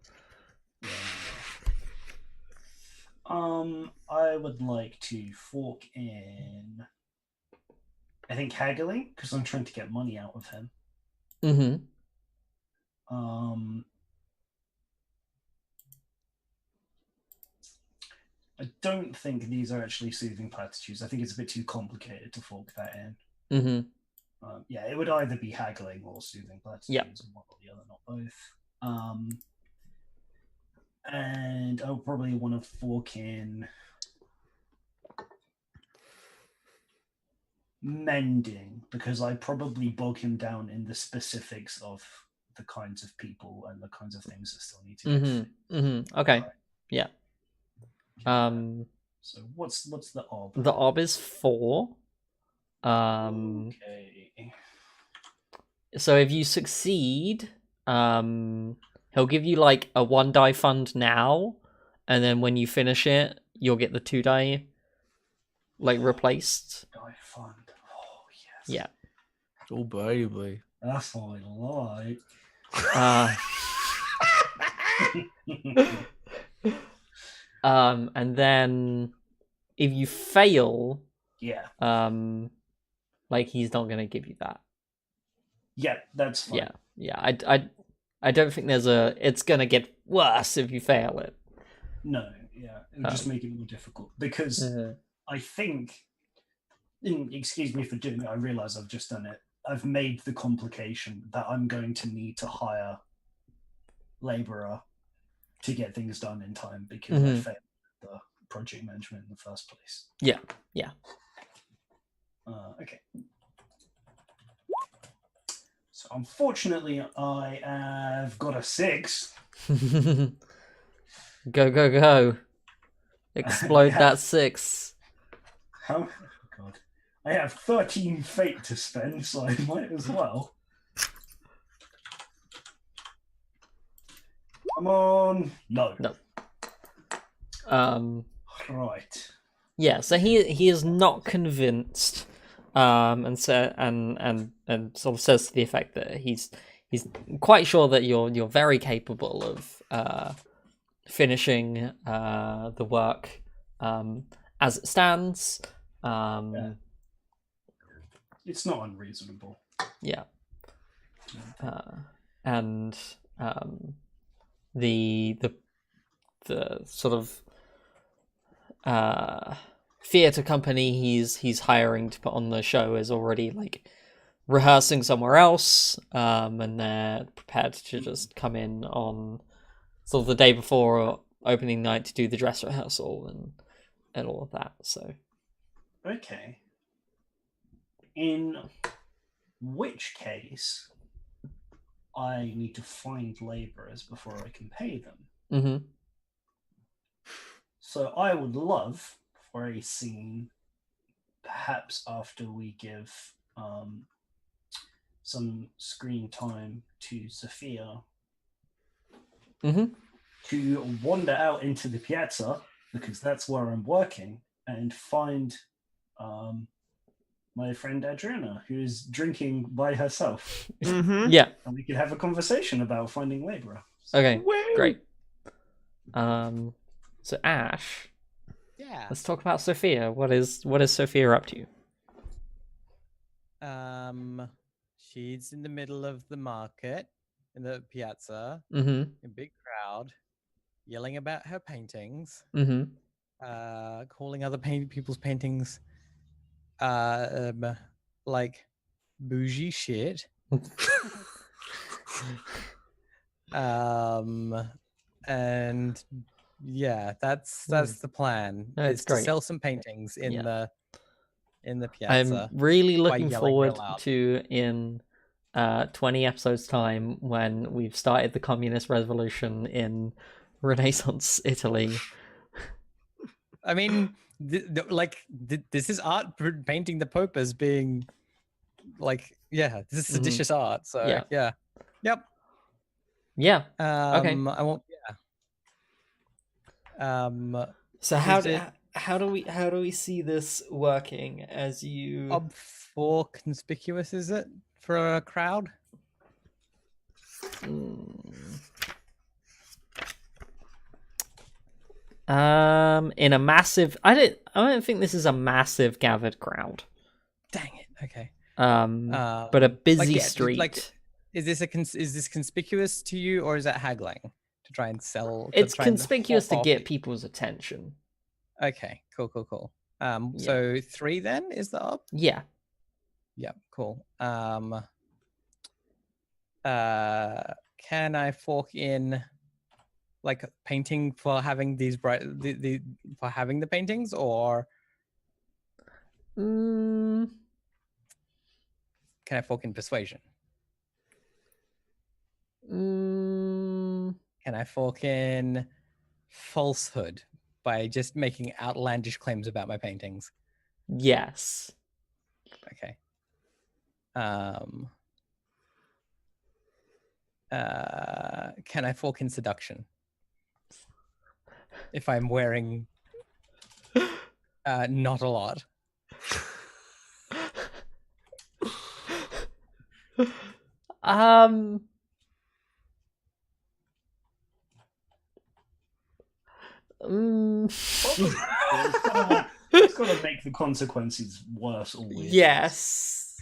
I would like to fork in, I think, haggling, because I'm trying to get money out of him. I don't think these are actually soothing platitudes. I think it's a bit too complicated to fork that in. Yeah, it would either be haggling or soothing platitudes, and one or the other, not both. And I'll probably want to fork in mending, because I probably bog him down in the specifics of the kinds of people and the kinds of things that still need to get fixed.
Okay.
Right.
Yeah.
So what's the ob?
The ob is 4.
Okay.
So if you succeed, he'll give you like a 1 die fund now, and then when you finish it, you'll get the 2 die like replaced.
Die fund. Oh yes.
Yeah.
Oh baby.
That's what I like.
And then if you fail,
yeah.
Like he's not gonna give you that.
Yeah, that's fine.
Yeah. I don't think it's gonna get worse if you fail it.
No, yeah, it would just make it more difficult, because I think, excuse me for doing it, I realize I've just done it. I've made the complication that I'm going to need to hire labourer to get things done in time, because I failed the project management in the first place.
Yeah.
Okay. So unfortunately, I have got a 6.
Go. Explode that 6.
How? Oh God. I have 13 fate to spend, so I might as well. Come on. No. Right.
Yeah, so he is not convinced, and sort of says to the effect that he's quite sure that you're very capable of finishing the work as it stands.
It's not unreasonable.
Yeah. And the sort of theater company he's hiring to put on the show is already like rehearsing somewhere else, and they're prepared to just come in on sort of the day before opening night to do the dress rehearsal and all of that. So
okay, in which case I need to find laborers before I can pay them. So I would love for a scene, perhaps after we give some screen time to Sophia, to wander out into the piazza, because that's where I'm working, and find my friend Adriana, who is drinking by herself.
Yeah.
And we could have a conversation about finding labourer.
Okay, great. So Ash,
Yeah.
let's talk about Sophia. What is Sophia up to?
She's in the middle of the market. in the piazza,
Mm-hmm.
a big crowd, yelling about her paintings,
Mm-hmm.
calling other people's paintings like bougie shit. And yeah, that's the plan.
No, it's
is to
great.
sell some paintings in
Yeah.
the
I'm
piazza.
really looking
yelling real
forward
loud.
to in 20 episodes time when we've started the communist revolution in Renaissance Italy.
I mean, this is art painting the Pope as being like, yeah, this is seditious art. So
Yeah.
yep.
Yeah.
Okay. I won't. Yeah.
So
is it
how do we see this working as you
ob 4 conspicuous? Is it for a crowd?
In a massive I don't think this is a massive gathered crowd.
Dang it. Okay.
But a busy street.
Like, is this conspicuous to you, or is that haggling to try and sell?
It's
try and
conspicuous to
hawk off
get people's attention.
Okay, cool.
Yeah.
So 3 then is the up?
Yeah.
Yeah, cool. Can I fork in like painting for having these for having the paintings, or can I fork in persuasion? Can I fork in falsehood by just making outlandish claims about my paintings?
Yes.
Okay. Can I fork in seduction? If I'm wearing not a lot.
It's gotta make the consequences worse or weirder.
Yes.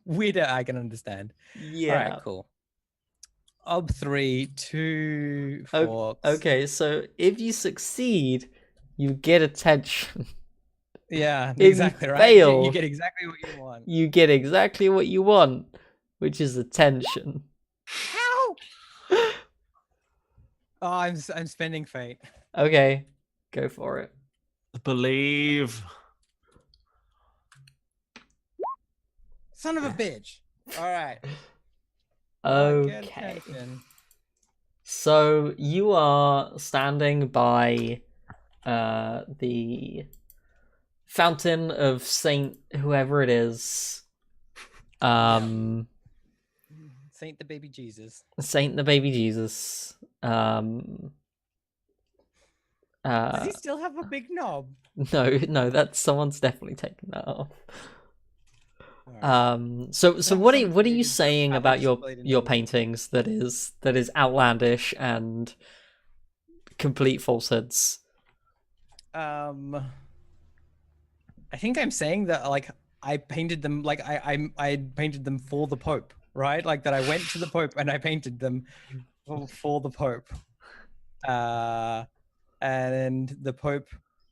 Weirder, I can understand.
Yeah.
All right, cool. Ob 3, 2 forks.
Okay, so if you succeed, you get attention.
Yeah,
If
exactly
you
right.
fail,
You get exactly what you want.
You get exactly what you want, which is attention.
How? Oh, I'm spending fate.
Okay, go for it.
Believe.
Son of a bitch. All right.
Okay. So you are standing by the fountain of Saint whoever it is.
Saint the baby Jesus.
Saint the baby Jesus.
Does he still have a big knob?
No, that's someone's definitely taken that off.
Right.
So what are you saying about your paintings that is outlandish and complete falsehoods?
I think I'm saying that like I painted them like I painted them for the Pope, right? Like that I went to the Pope and I painted them for the Pope. And the Pope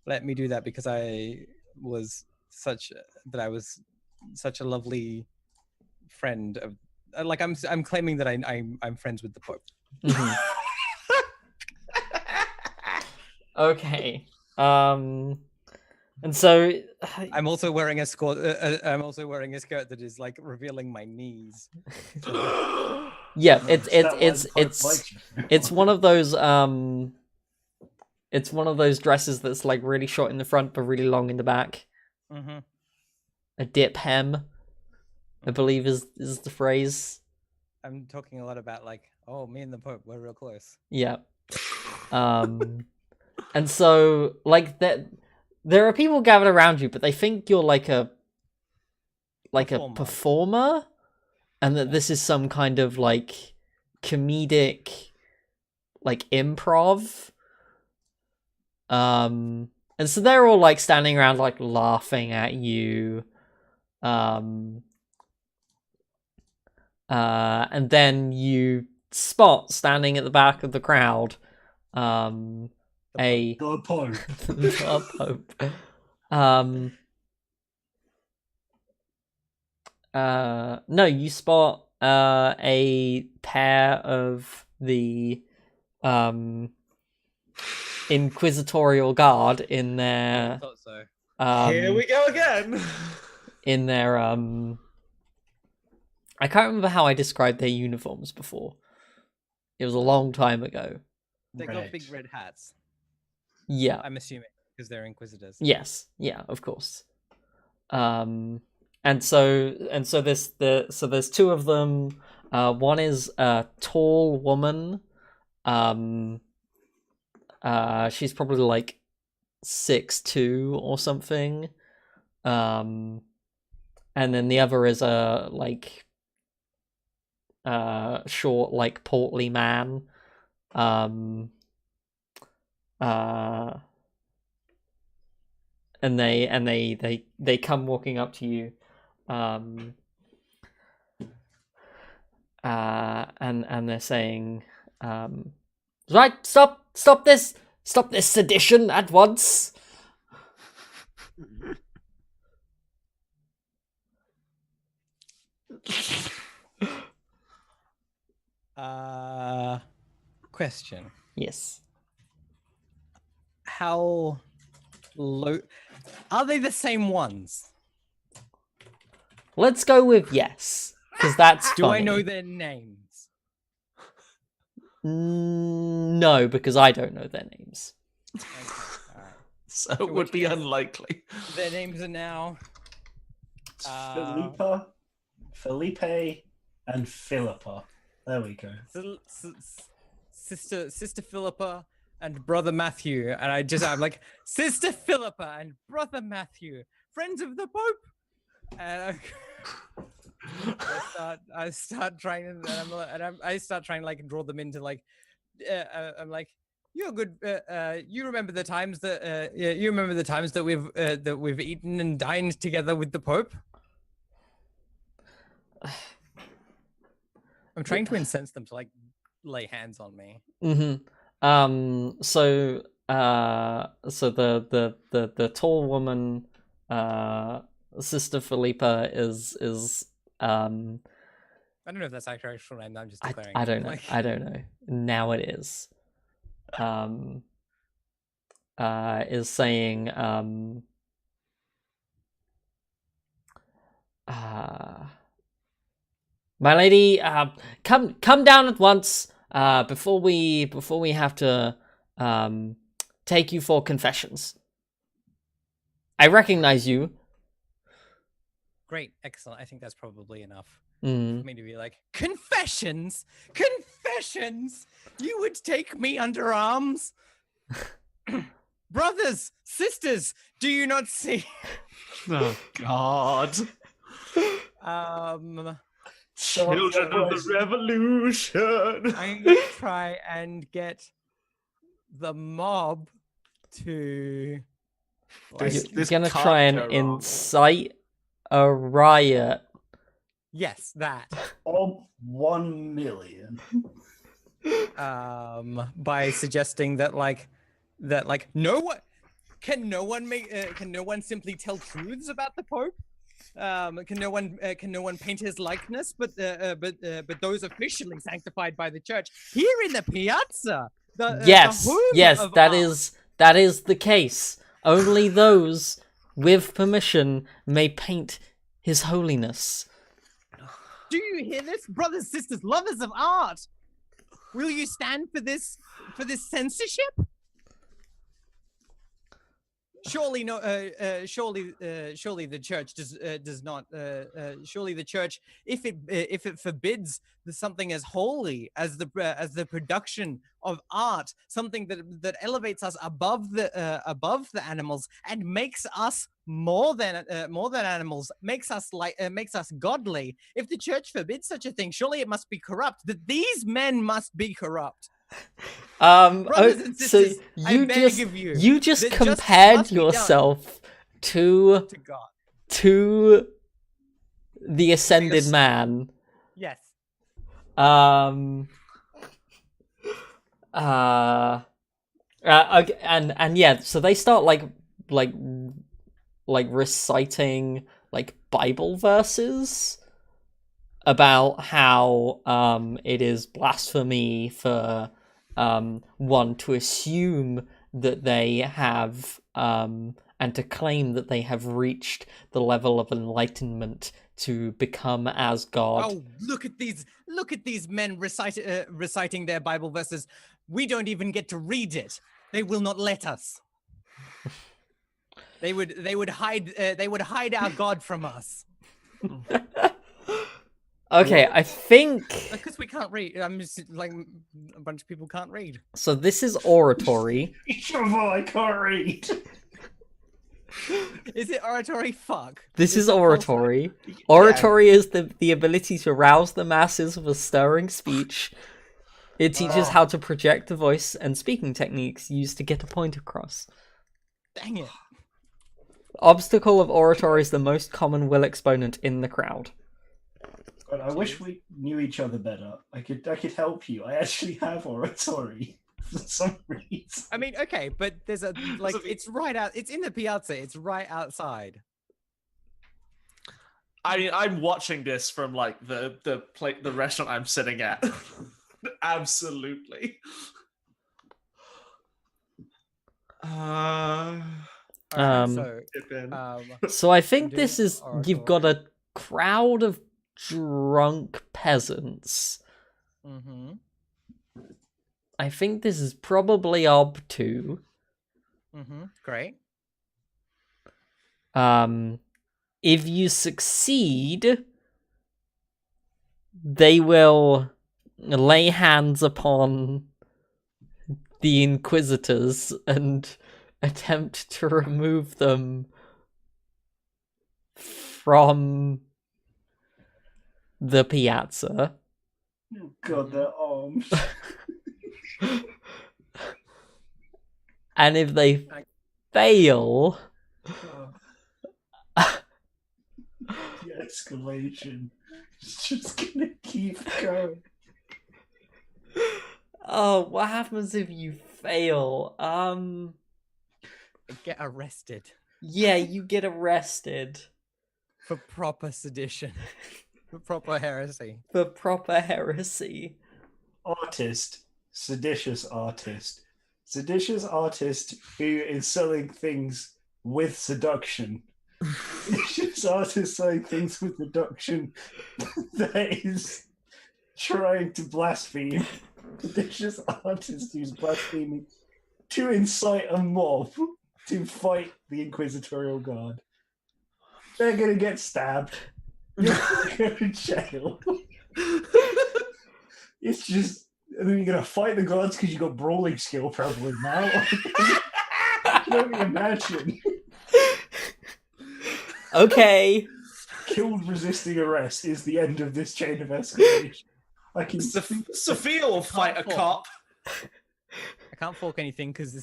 let me do that because I was such a lovely friend of like I'm claiming that I'm friends with the Pope.
Mm-hmm. Okay. And so
I'm also wearing a skirt. I'm also wearing a skirt that is like revealing my knees.
Yeah, it's one of those it's one of those dresses that's like really short in the front but really long in the back.
Mm-hmm.
A dip hem, I believe is the phrase.
I'm talking a lot about like, oh, me and the Pope, we're real close.
Yeah. And so like that there are people gathered around you, but they think you're like a performer and that this is some kind of like comedic like improv. And so they're all like standing around like laughing at you. And then you spot standing at the back of the crowd. A
The Pope.
the Pope. No, you spot a pair of the inquisitorial guard in
I
their
thought so.
Here we go again.
in their I can't remember how I described their uniforms before. It was a long time ago.
They got
Red.
big red hats.
Yeah.
I'm assuming because they're inquisitors.
Yes. Yeah. Of course. And so there's two of them. One is a tall woman. She's probably like 6'2" or something. And then the other is a short, like portly man. And they come walking up to you, and they're saying, right, stop this sedition at once.
Question.
Yes.
How low are they? The same ones?
Let's go with yes, because that's
Do I
funny.
know their names?
No, because I don't know their names.
Okay, all right.
So it would be unlikely.
Their names are now
Felipe, and Philippa. There we go.
Sister Philippa and Brother Matthew, and I'm like, Sister Philippa and Brother Matthew, friends of the Pope. And I start trying, I start trying to like draw them into like, I'm like, you're good. You remember the times that you remember the times that we've eaten and dined together with the Pope. I'm trying to incense them to like lay hands on me.
Mm-hmm. So the tall woman, Sister Philippa is
I don't know if that's actually her actual name. I'm just declaring.
I don't know.
Like...
I don't know. Now it is. Is saying my lady, come down at once, before we have to take you for confessions. I recognize you.
Great, excellent. I think that's probably enough
Mm.
for me to be like, confessions. You would take me under arms, brothers, sisters. Do you not see?
Oh God. Children of the revolution.
I'm gonna try and get the mob to.
You're gonna try and incite a riot.
Yes, that.
Of 1 million.
By suggesting that no one simply tell truths about the Pope? Can no one paint his likeness? But those officially sanctified by the church here in the Piazza.
Yes,
of
that
art.
is the case. Only those with permission may paint His Holiness.
Do you hear this, brothers, sisters, lovers of art? Will you stand for this censorship? Surely no. Surely the church does not. Surely the church, if it forbids something as holy as the production of art, something that elevates us above the animals and makes us more than animals, makes us godly. If the church forbids such a thing, surely it must be corrupt. That these men must be corrupt. Brothers and sisters, I beg of you,
you just
that
compared
justice must be done
yourself to
God.
the ascended man.
Yes.
Okay, and yeah, so they start like reciting like Bible verses about how it is blasphemy for one to assume that they have and to claim that they have reached the level of enlightenment to become as God.
Oh, look at these men reciting their Bible verses. We don't even get to read it. They will not let us. They would hide our God from us
Okay, I think
because we can't read. I'm just like a bunch of people can't read.
so. This is oratory.
I can't read.
Is it oratory? Fuck.
This is
that false
oratory. Oratory is the ability to rouse the masses with a stirring speech. It teaches how to project the voice and speaking techniques used to get a point across.
Dang it.
The obstacle of oratory is the most common will exponent in the crowd.
God, I wish we knew each other better. I could help you. I actually have oratory for some reason.
I mean, okay, but there's a like it's right out. It's in the Piazza. It's right outside.
I mean, I'm watching this from like the restaurant I'm sitting at. Absolutely.
Alright,
So I think
doing
this is you've got
oratory.
a crowd of drunk peasants.
Mm-hmm.
I think this is probably Ob 2.
Mm-hmm. Great.
If you succeed, they will lay hands upon the Inquisitors and attempt to remove them from the Piazza.
Oh God, their arms.
And if they fail,
The escalation is just gonna keep going.
oh, what happens if you fail?
Get arrested
Yeah, you get arrested
for proper sedition, for proper heresy.
for proper heresy.
Artist, seditious artist who is selling things with seduction. Seditious artist selling things with seduction that is trying to blaspheme. Seditious artist who's blaspheming to incite a mob to fight the Inquisitorial Guard. They're gonna get stabbed. You're gonna go to jail. It's just, and then you're gonna fight the guards because you got brawling skill probably now. Can only imagine.
Okay.
Killed resisting arrest is the end of this chain of escalation. I can
Sophia will fight a cop.
I can't fork anything because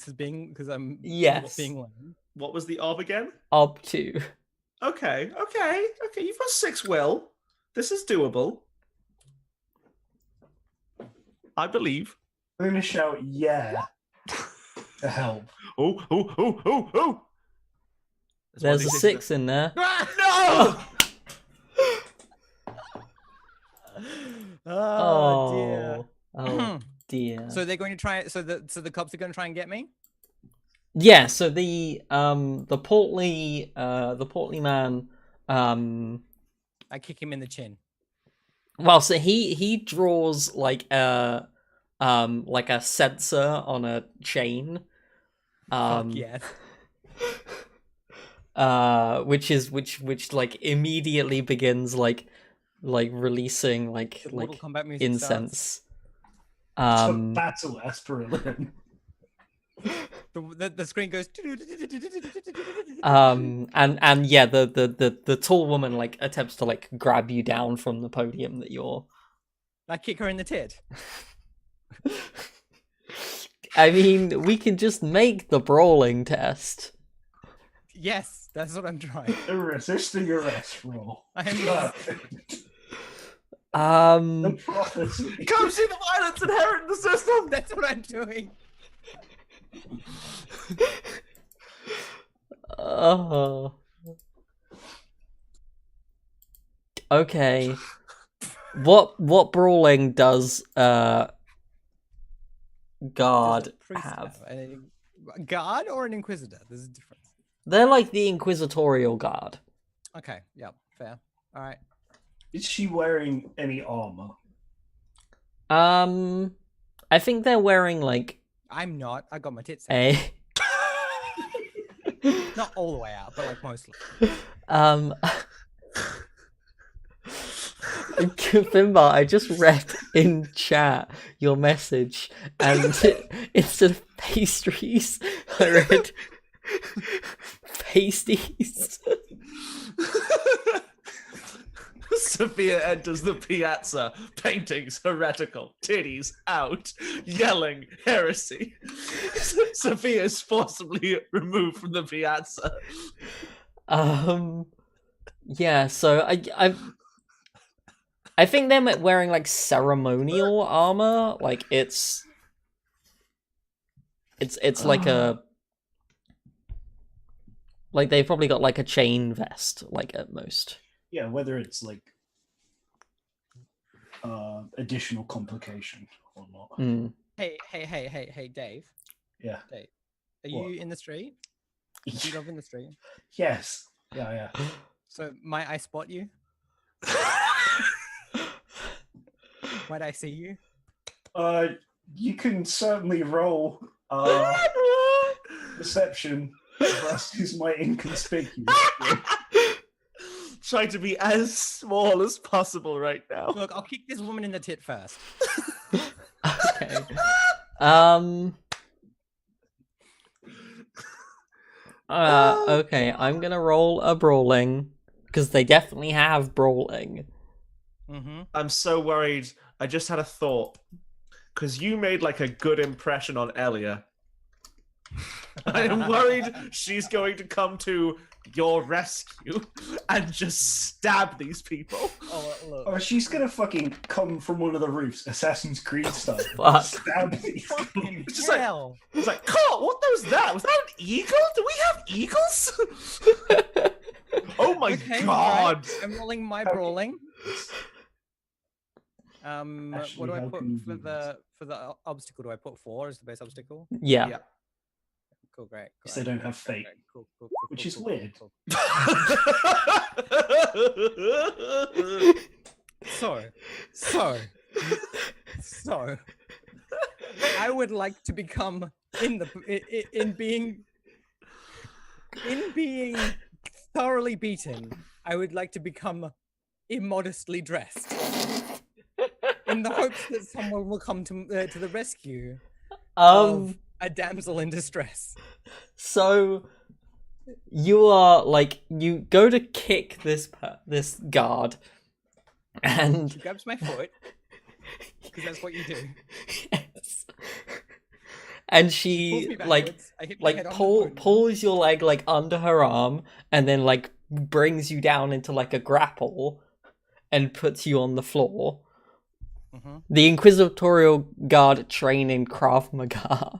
I'm
Yes.
being lame.
What was the ob again?
Ob 2.
Okay. You've got 6 will. This is doable. I believe.
I'm gonna shout yeah to help.
Oh.
There's a 6 in there.
No!
Oh dear.
Oh dear.
So they're going to try. So the cops are going to try and get me.
Yeah, so the portly man
I kick him in the chin.
well, so he draws like a sensor on a chain.
Fuck yes.
Which like immediately begins like releasing like
Mortal Kombat music
incense.
Battle aspirin.
The screen goes.
And yeah, the tall woman like attempts to like grab you down from the podium that you're.
I kick her in the tit.
I mean, we can just make the brawling test.
Yes, that's what I'm trying.
A resisting arrest roll.
I am.
The prophecy.
Come see the violence inherent in the system.
That's what I'm doing.
Oh. Okay. What brawling does guard
Does a priest
have?
a guard or an inquisitor? There's a difference.
They're like the inquisitorial guard.
Okay, yeah, fair. All right.
Is she wearing any armor?
I think they're wearing like
I'm not. I got my tits out.
a
Not all the way out, but like mostly.
Fimba, I just read in chat your message, and instead of pastries, I read pasties.
Sophia enters the piazza, paintings heretical, titties out, yelling heresy. Sophia is forcibly removed from the piazza.
Yeah. So I think they're wearing like ceremonial armor. Like it's like a like they've probably got like a chain vest, like at most.
Yeah, whether it's like additional complication or not.
Mm.
Hey, Dave.
Yeah.
Dave, are
What?
you in the street? Do you live in the street?
Yes. Yeah.
So might I spot you? Might I see you?
You can certainly roll perception versus my inconspicuous.
Trying to be as small as possible right now.
Look, I'll kick this woman in the tit first.
Okay. Okay, I'm gonna roll a brawling because they definitely have brawling.
Mm-hmm.
I'm so worried. I just had a thought. Because you made like a good impression on Elia. I am worried she's going to come to your rescue and just stab these people.
Oh, look.
Oh, she's gonna fucking come from one of the roofs, Assassin's Creed style.
Fuck.
Stab these people.
Fucking
It's just like-
hell.
It's like, Carl, what was that? Was that an eagle? Do we have eagles? Oh my
Okay,
god.
right. I'm rolling my
How-
brawling.
Ashley,
What do I
how
put
can you
for
do
the obstacle? Do I put 4 as the base obstacle?
Yeah.
Yeah.
Cool, great.
Because they don't have fate,
Cool,
which is weird.
So, I would like to become in being thoroughly beaten. I would like to become immodestly dressed, in the hopes that someone will come to the rescue of a damsel in distress.
So you are like you go to kick this guard, and
She grabs my foot because that's what you do.
yes. And
Pulls
she
me
like
backwards, I hit my head on the wound.
pulls your leg like under her arm, and then like brings you down into like a grapple, and puts you on the floor.
Mm-hmm.
The inquisitorial guard train in Krav Maga.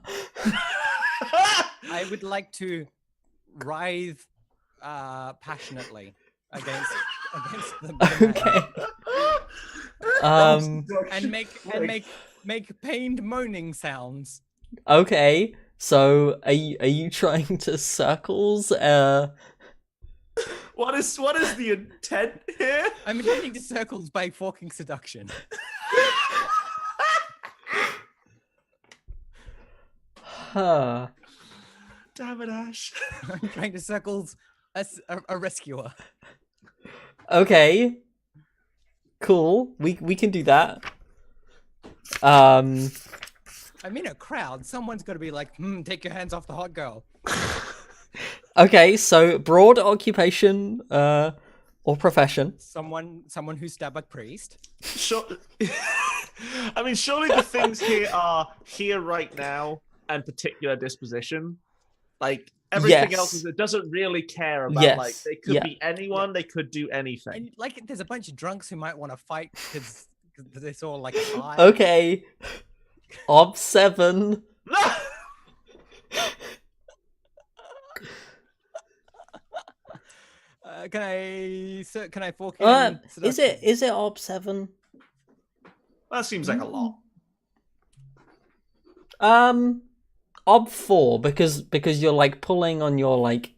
I would like to writhe passionately against the man.
Okay.
and make pained moaning sounds.
Okay. So are you trying to circles?
What is the intent here?
I'm intending to circles by forking seduction.
Huh.
Damn it, Ash.
I'm trying to circles a rescuer.
Okay. Cool. We can do that.
I'm in a crowd. Someone's got to be like, take your hands off the hot girl.
Okay, so broad occupation or profession.
Someone who stabbed a priest.
Sure. I mean, surely the things here are here right now and particular disposition. Like, Everything else
Yes.
is it doesn't really care about like
Yes.
they could
Yeah.
be anyone, they could do anything.
And like, there's a bunch of drunks who might want to fight because they saw like a pie.
Okay. Ob 7.
Can I fork in?
Is it Ob 7?
That seems like a lot.
Ob 4 because you're like pulling on your like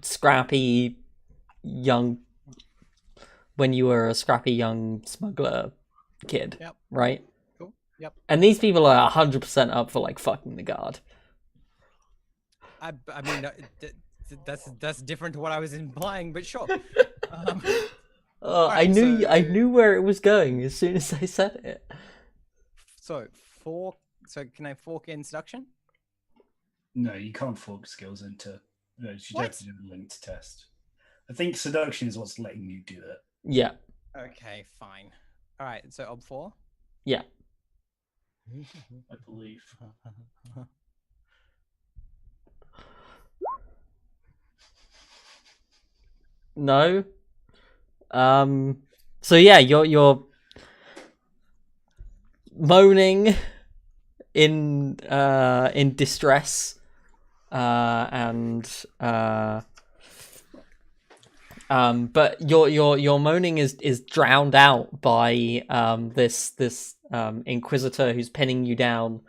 scrappy young when you were a scrappy young smuggler kid.
Yep.
Right?
Cool. Yep.
And these people are 100% up for like fucking the guard.
I mean, that's different to what I was implying, but sure.
I knew where it was going as soon as I said it.
So can I fork in seduction?
No, you can't fork skills into. No, you should
What?
have to do a linked test. I think seduction is what's letting you do it.
Yeah.
Okay, fine. All right, so Ob 4.
Yeah.
I believe.
No. So yeah, you're moaning in distress, but your moaning is drowned out by this inquisitor who's pinning you down,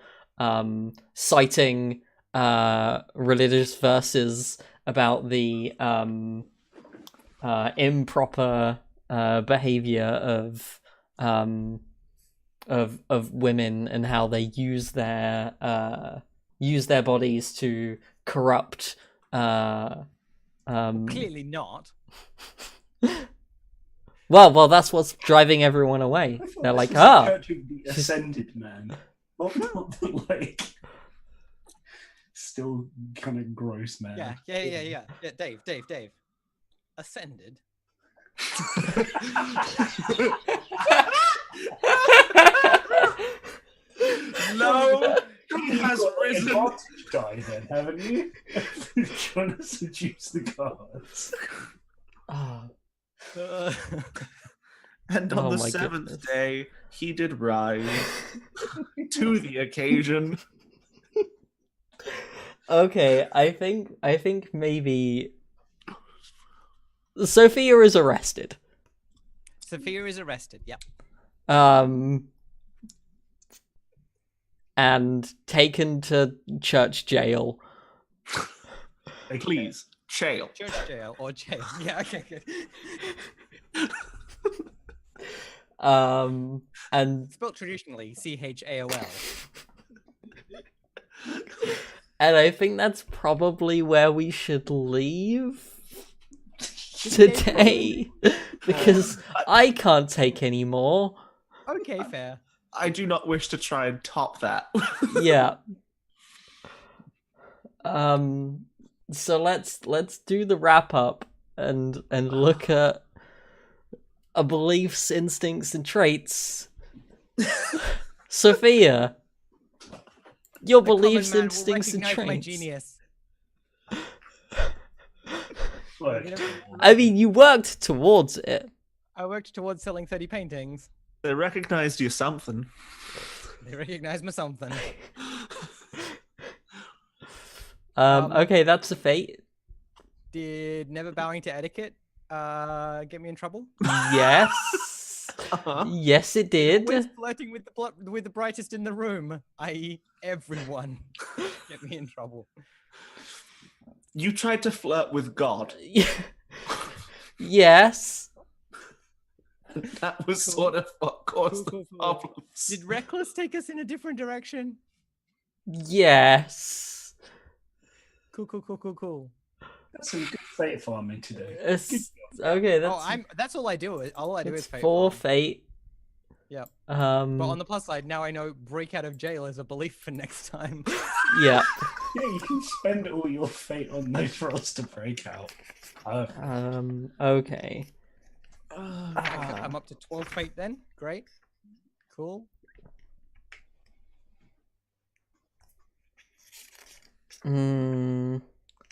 citing religious verses about the improper behavior of women and how they use their bodies to corrupt.
Clearly not.
Well, that's what's driving everyone away. They're like,
the ascended man, not the like still kind of gross man.
Yeah. Dave. Ascended.
No, he has risen.
Die then, haven't you? Trying to seduce the gods.
And on
Oh
the
my
seventh
goodness.
day, he did rise to the occasion.
Okay, I think maybe Sophia is arrested.
Sophia is arrested. Yep.
And taken to church jail.
Please, jail.
Church jail or jail. Yeah. Okay. Good.
And
Spelled traditionally CHAOL.
I think that's probably where we should leave today because I can't take any more.
Okay, fair.
I do not wish to try and top that.
Yeah. So let's do the wrap up and look at beliefs, instincts, and traits. Sophia, your
The common
beliefs,
man will
instincts, and
recognize my
traits.
genius.
Look,
I mean, you worked towards it.
I worked towards selling 30 paintings.
They recognized you something.
They recognize me something.
Okay, that's a fate.
Did never bowing to etiquette get me in trouble?
Yes.
Uh-huh.
Yes, it did.
Always flirting with the brightest in the room, i.e., everyone, get me in trouble.
You tried to flirt with God.
Yes.
That was
Cool.
sort of what caused
Cool.
the problems.
Did Reckless take us in a different direction?
Yes.
Cool.
that's some good fate farming today.
Okay, that's
That's all I do. All I do is fate
for
farm.
fate.
Yep. But
Um.
on the plus side, now I know break out of jail is a belief for next time.
Yeah.
Yeah, you can spend all your fate on those rolls to break out.
Okay.
I'm up to 12 fate then. Great. Cool.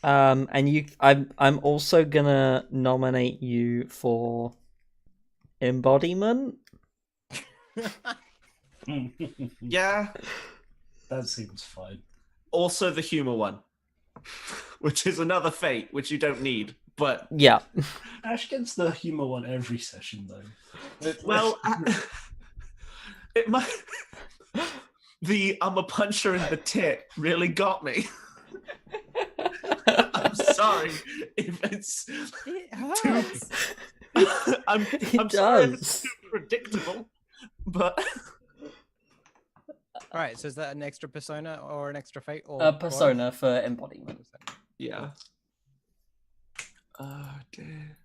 And I'm also gonna nominate you for embodiment.
Yeah.
That seems fine.
Also the humor one, which is another fate, which you don't need. But
Yeah.
Ash gets the humor one every session, though.
well, it might. The I'm a puncher in the tit really got me. I'm sorry if it's
It hurts.
I'm
It
sorry if
does.
it's too predictable, but
All right, so is that an extra persona or an extra fate or
A
both?
persona for embodiment.
yeah. Oh dear.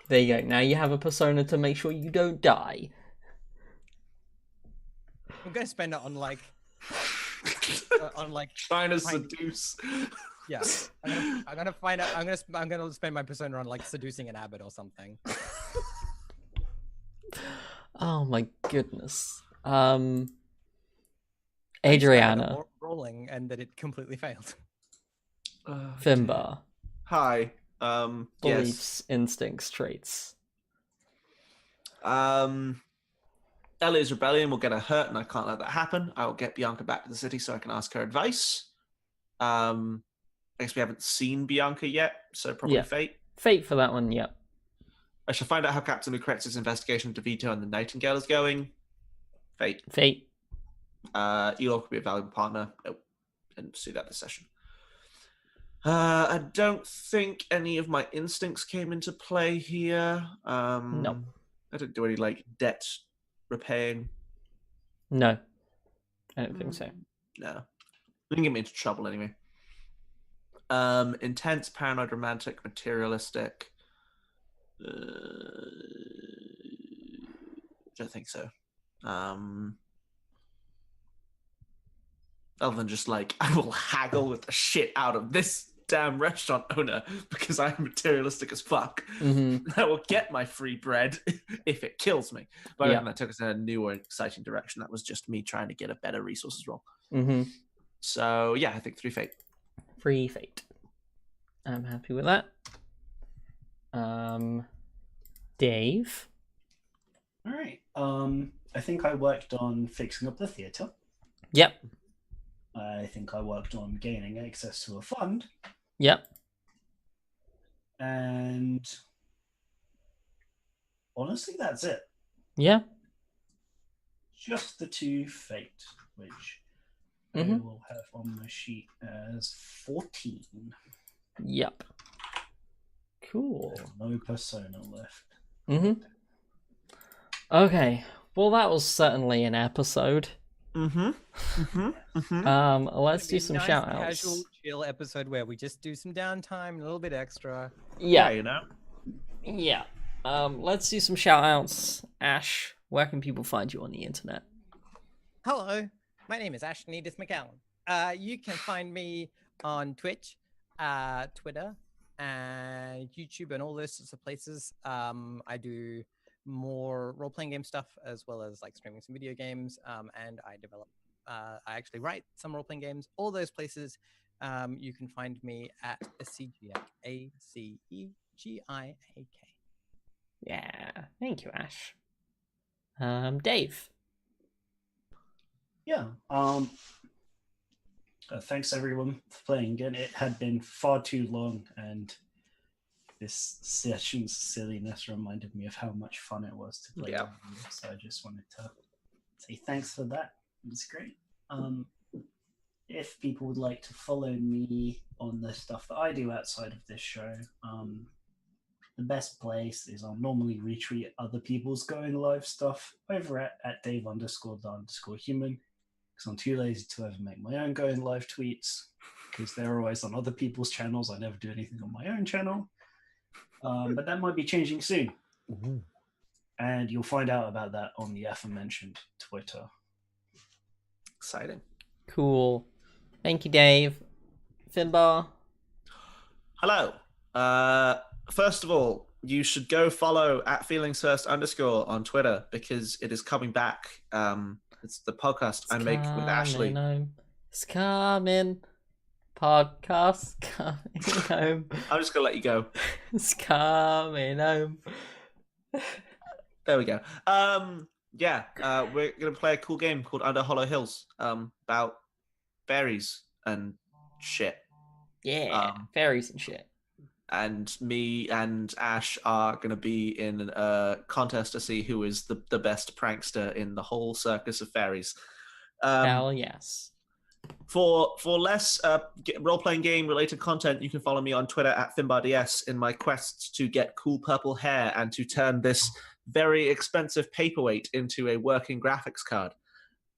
There you go. Now you have a persona to make sure you don't die.
I'm gonna spend it on like
Trying to
Fine.
seduce.
yeah. I'm gonna find out. I'm gonna spend my persona on like seducing an abbot or something.
Oh my goodness.
I just started
Adriana,
rolling and that it completely failed.
Finbar,
Hi.
beliefs, instincts, traits.
Ellie's rebellion will get her hurt, and I can't let that happen. I will get Bianca back to the city so I can ask her advice. I guess we haven't seen Bianca yet, so probably
Yeah.
fate.
Fate for that one, yep.
I shall find out how Captain Lucrezia's investigation of DeVito and the Nightingale is going. Fate.
Fate.
Elor could be a valuable partner. Nope. Didn't see that this session. I don't think any of my instincts came into play here.
No.
I didn't do any like debt repaying.
No. I don't think so.
No. Didn't get me into trouble anyway. Intense, paranoid, romantic, materialistic. Don't think so. Other than just like, I will haggle with the shit out of this damn restaurant owner because I'm materialistic as fuck.
Mm-hmm.
I will get my free bread if it kills me. But I
Yeah.
reckon that took us in a newer, exciting direction. That was just me trying to get a better resources roll.
Mm-hmm.
So yeah, I think 3 fate.
Free fate. I'm happy with that. Dave.
All right. I think I worked on fixing up the theatre.
Yep.
I think I worked on gaining access to a fund.
Yep.
And honestly, that's it.
Yeah.
Just the 2 fate, which I
Mhm.
will have on my sheet as 14.
Yep. Cool.
No persona left.
Mm-hmm. Okay. Well, that was certainly an episode. Let's do some
nice,
shout outs.
Casual, chill episode where we just do some downtime, a little bit extra.
Yeah.
you know.
Yeah. Let's do some shout outs. Ash, where can people find you on the internet?
Hello, my name is Ashton Edith McAllen. You can find me on Twitch, Twitter, and YouTube, and all those sorts of places. I do more role-playing game stuff as well as like streaming some video games, and I develop. I actually write some role-playing games. All those places, you can find me at Acegiak, ACEGIAK.
Yeah. Thank you, Ash. Dave.
Yeah. Thanks everyone for playing again. It had been far too long, and this session's silliness reminded me of how much fun it was to play.
Yeah.
with you. So I just wanted to say thanks for that. It was great. If people would like to follow me on the stuff that I do outside of this show, the best place is I'll normally retweet other people's going live stuff over at Dave_the_human, because I'm too lazy to ever make my own going live tweets, because they're always on other people's channels. I never do anything on my own channel. But that might be changing soon.
Mm-hmm.
And you'll find out about that on the aforementioned Twitter.
Exciting.
Cool. Thank you, Dave. Finbar.
Hello. First of all, you should go follow at feelingsfirst_ on Twitter because it is coming back. It's the podcast I make with Ashley.
It's coming. podcast coming home.
I'm just gonna let you go.
It's coming home.
There we go. Yeah, we're gonna play a cool game called Under Hollow Hills. About fairies and shit.
Yeah, fairies and shit.
And me and Ash are gonna be in a contest to see who is the best prankster in the whole circus of fairies.
Hell yes.
For less role-playing game related content, you can follow me on Twitter at FinbarDS in my quests to get cool purple hair and to turn this very expensive paperweight into a working graphics card.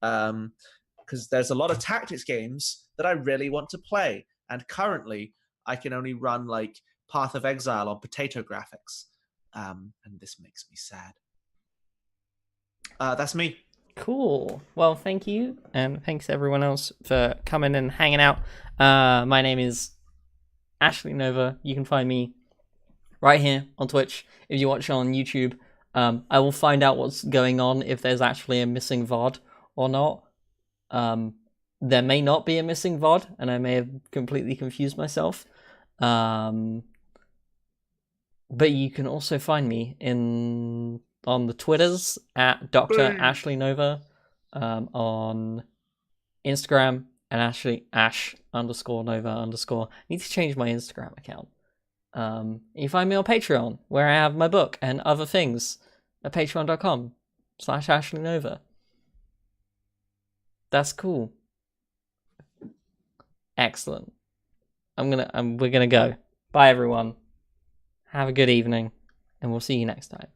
Because there's a lot of tactics games that I really want to play, and currently I can only run like Path of Exile on potato graphics, and this makes me sad. That's me.
Cool. Well, thank you, and thanks everyone else for coming and hanging out. My name is Ashley Nova. You can find me right here on Twitch. If you watch on YouTube, I will find out what's going on, if there's actually a missing VOD or not. There may not be a missing VOD, and I may have completely confused myself. But you can also find me on the Twitters at Dr. Ashley Nova, on Instagram and Ash_Nova_. I need to change my Instagram account. You find me on Patreon, where I have my book and other things at patreon.com/Ashley Nova. That's cool. Excellent. We're gonna go. Bye everyone. Have a good evening, and we'll see you next time.